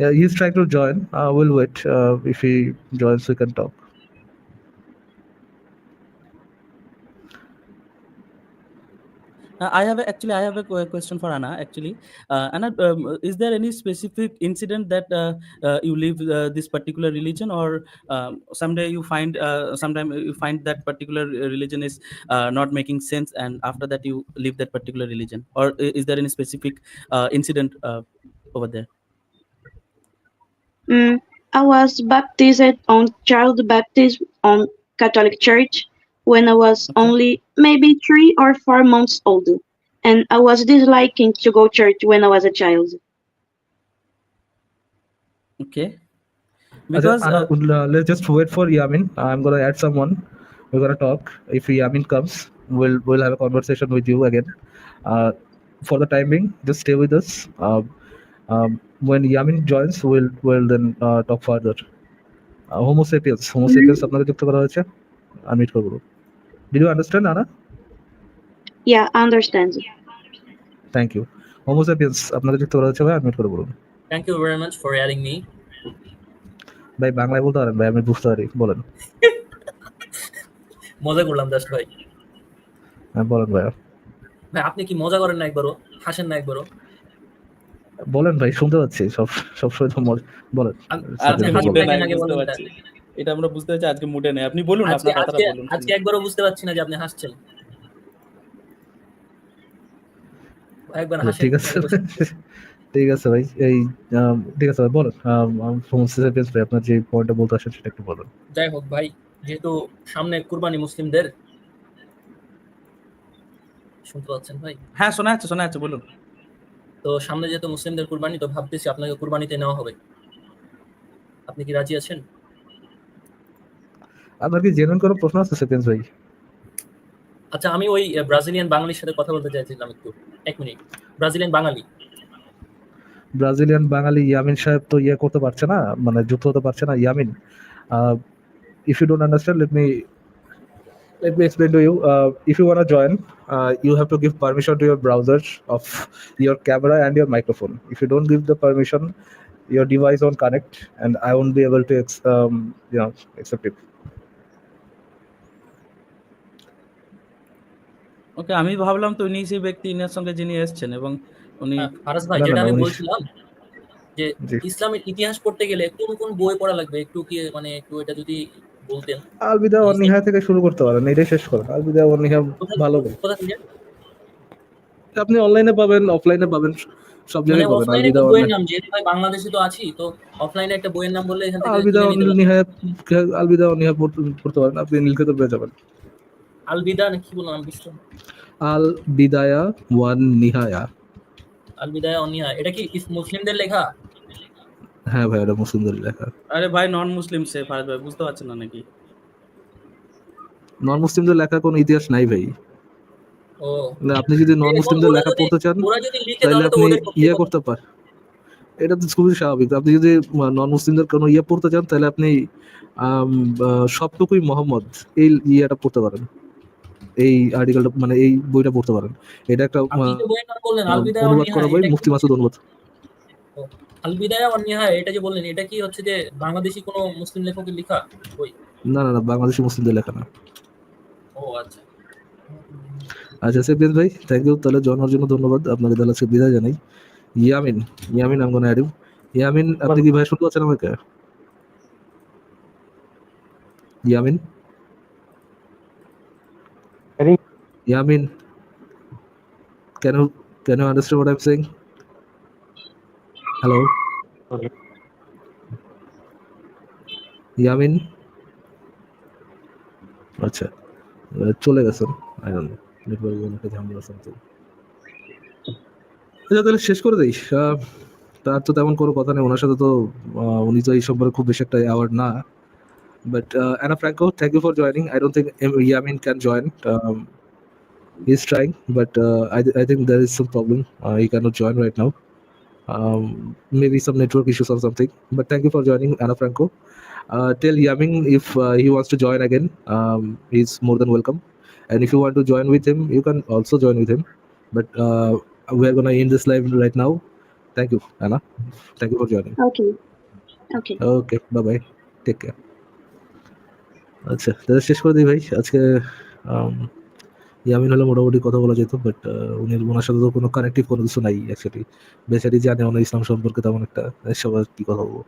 Yeah, he's trying to join. We'll wait. If he joins, we can talk. I have a question for Anna. Actually, Anna, is there any specific incident that you leave this particular religion, or someday you find sometime you find that particular religion is not making sense, and after that you leave that particular religion, or is there any specific incident over there? I was baptized on child baptism on Catholic Church when I was only maybe 3 or 4 months old, and I was disliking to go church when I was a child. Okay, because Anna, let's just wait for Yamin. I'm gonna add someone. We're gonna talk. If Yamin comes, we'll have a conversation with you again. For the time being, just stay with us. When Yamin joins, we'll then talk further. Homo sapiens আপনাকে যুক্ত করা হয়েছে, আনমিউট করব। Did you understand, Anna? Yeah, I understand. Thank you. Homo sapiens আপনাকে যুক্ত করা হয়েছে ভাই, আনমিউট করে বলুন। Thank you very much for adding me. ভাই বাংলায় বলতে পারেন ভাই, আমি বুঝতে পারি, বলেন। মজা করলাম জাস্ট ভাই। হ্যাঁ বলেন ভাই। ভাই আপনি কি মজা করেন না একবারও? হাসেন না একবারও? বলেন ভাই, শুনতে পাচ্ছি সব সবসময় তো বলেন আপনি আজকে সাব্বির ভাই হাসেন বলেন। মুডে না নাই, কেন আগে বুঝতে বলেন তা। পারছি। এটা আমরা বুঝতে পারছি আজকে মুডে নেই। আপনি বলুন, আজকে আপনার কথাটা আজকে বলুন, আজকে শুনি। একবারও বুঝতে পারছি না যে আপনি হাসছেন। ভাই একবার আচ্ছা হাসেন ঠিক আছে তাহলে বুঝতে পারবো। ঠিক আছে ভাই, এই ঠিক আছে ভাই বলেন, সাব্বির ভাই আপনার যে পয়েন্টটা বলতে আসেন সেটা একটু বলেন। যাই হোক ভাই, যেহেতু সামনে কুরবানি মুসলিমদের, শুনতে পাচ্ছেন ভাই? হ্যাঁ, শোনা যাচ্ছে, বলুন। তো সামনে যেহেতু মুসলিমদের কুরবানি, তো ভাবতেছি আপনাকে কুরবানিতে নেওয়া হবে। আপনি কি রাজি আছেন? আপনার কি জেনুইন কোনো প্রশ্ন আছে সাব্বির ভাই? আচ্ছা, আমি ওই ব্রাজিলিয়ান বাঙালির সাথে কথা বলতে চাইছিলাম একটু। 1 মিনিট। ব্রাজিলিয়ান বাঙালি। ব্রাজিলিয়ান বাঙালি ইয়ামিন সাহেব তো ইয়ে করতে পারছে না, মানে যুক্ত হতে পারছে না Yamin. If you don't understand, let me explain to you. If you want to join, you have to give permission to your browser of your camera and your microphone. If you don't give the permission, your device won't connect, and I won't be able to accept it. ওকে, আমি ভাবলাম তো উনি সেই ব্যক্তি, ইনার সঙ্গে যিনি এসেছেন, এবং উনি ফারাজ ভাই, না না যেটা না, আমি উনি বলছিলাম যে জি। ইসলামের ইতিহাস পড়তে গেলে কোন কোন বই পড়া লাগবে, একটু কি মানে একটু এটা যদি বলতেন। আলবিদা প্লিজ। অনিহা থেকে শুরু করতে পারেন, এটাই শেষ করেন। আলবিদা অনিহা ভালো বই, কোথা থেকে? আপনি অনলাইনে পাবেন, অফলাইনে পাবেন, সব মানে জায়গায় পাবেন। অফলাইনে আলবিদা কি বইয়ের অনিহা, নাম, যেহেতু ভাই বাংলাদেশে তো আছি, তো অফলাইনে একটা বইয়ের নাম বললে এখান থেকে আলবিদা কিনে নিতে পারবো। অনিহা, আলবিদা অনিহা পড়তে পারেন, আপনি নীলক্ষেত পেয়ে যাবেন। আলবিদা না কি বললাম, আমি বুঝতে। আল বিদায়া ওয়ান নিহায়া। আলবিদা অনিহা, এটা কি মুসলিমদের লেখা? হ্যাঁ ভাই, এটা মুসলিমদের লেখা। আরে ভাই, নন মুসলিম সে, ফারাজ ভাই বুঝতে পারছেন না নাকি? নন মুসলিমদের লেখা কোনো ইতিহাস নাই ভাই। ও, না, আপনি যদি নন এখন মুসলিমদের ওরা লেখা যদি পড়তে চান ওরা যদি লিখে তাহলে তাহলে তো আপনি ওদের পক্ষে ইয়ে কথা। করতে পারেন। এটা তো খুবই স্বাভাবিক। আপনি যদি নন মুসলিমদের কোনো ইয়ে পড়তে চান তাহলে আপনি সবটুকুই মোহাম্মদ, এই ইয়েটা পড়তে পারেন, এই আর্টিকেলটা মানে এই বইটা পড়তে পারেন। এটা একটা আপনি যে বইয়ের নাম বললেন আলবিদা অনুবাদ অনিহা, করা বই, এটা কি মুফতি হচ্ছে? মাসুদ অনুবাদ। ও, আলবিদা অনিহা এটা যে বললেন, এটা কি হচ্ছে যে বাংলাদেশি কোনো মুসলিম লেখকের লেখা বই? না না না, বাংলাদেশি মুসলিমদের লেখা না। ও আচ্ছা। আচ্ছা সেফিয়ান ভাই, থ্যাংক ইউ, তাহলে জানার জন্য ধন্যবাদ। আপনাকে তাহলে আজকে বিদায় জানাই। ইয়ামিন, ইয়ামিন আম গোনা অ্যাড ইউ। ইয়ামিন, আপনি কি ভাই শুনতে পাচ্ছেন আমাকে? Yamin, Yamin, can you understand what I'm saying? Hello, Yamin. আচ্ছা, চলে গেছেন। আই ডোন্ট নো, নেটওয়ার্ক একটা ঝামেলা সামথিং। আচ্ছা তাহলে শেষ করে দেই। তার তো তেমন কোনো কথা নেই ওনার সাথে, তো উনি তো এই সম্পর্কে খুব বেশি একটা অ্যাওয়ার্ড না। But Anna Franco, thank you for joining. I don't think Yamin can join. He's trying, but I think there is some problem. He cannot join right now. Maybe some network issues or something. But thank you for joining, Anna Franco. Tell Yamin if he wants to join again, he's more than welcome. And if you want to join with him, you can also join with him. But we're gonna end this live right now. Thank you, Anna. Thank you for joining. Okay. Okay. Okay, bye bye. Take care. আচ্ছা তাহলে শেষ করে দিই ভাই আজকে। ইয়ামিন হলে মোটামুটি কথা বলা যেত, বাট ওনার সাথে তো কোনো কানেক্টিভ কোনো কিছু নাই অ্যাকচুয়ালি। বেচারি জানে ওনার ইসলাম সম্পর্কে তেমন একটা, সবার কি কথা বলবো।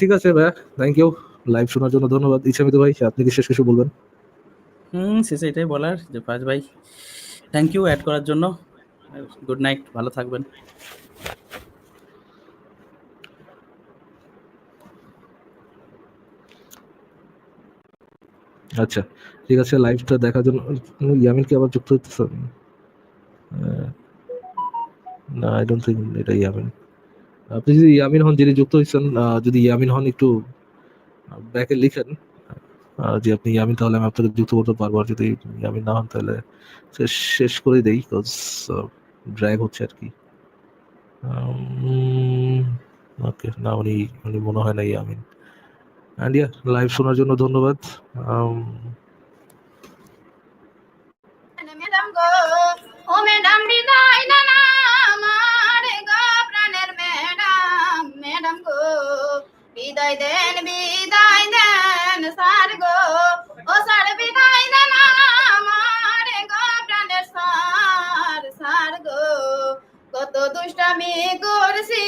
ঠিক আছে ভাইয়া, থ্যাংক ইউ, লাইভ শোনার জন্য ধন্যবাদ। ইচ্ছামিত ভাই, আপনি কি শেষ কিছু বলবেন? শেষে এটাই বলার যে ফারাজ ভাই, থ্যাংক ইউ অ্যাড করার জন্য। গুড নাইট, ভালো থাকবেন। আচ্ছা ঠিক আছে, লাইভটা দেখার জন্য ইয়ামিন কি আবার যুক্ত হতেছে? না, আই ডোন্ট থিঙ্ক এটা ইয়ামিন। আপনি যদি ইয়ামিন হন, যিনি যুক্ত হয়েছেন, যদি ইয়ামিন হন একটু ব্যাকে লিখেন যে আপনি ইয়ামিন, তাহলে আমি আপনাকে যুক্ত করতে পারবো। আর যদি ইয়ামিন না হন তাহলে শেষ করে দেই, বিকজ ড্র্যাগ হচ্ছে আর কি। ওকে, না উনি মনে হয় না ইয়ামিন। অ্যান্ড ইয়া, লাইভ শোনার জন্য ধন্যবাদ। ম্যাডাম গো, ও ম্যাডাম বিদায় দেন আমার গো প্রাণের ম্যাডাম, ম্যাডাম গো বিদায় দেন স্যার গো, ও স্যার বিদায় দেন আমার গো প্রাণের স্যার। দুষ্টামি করছি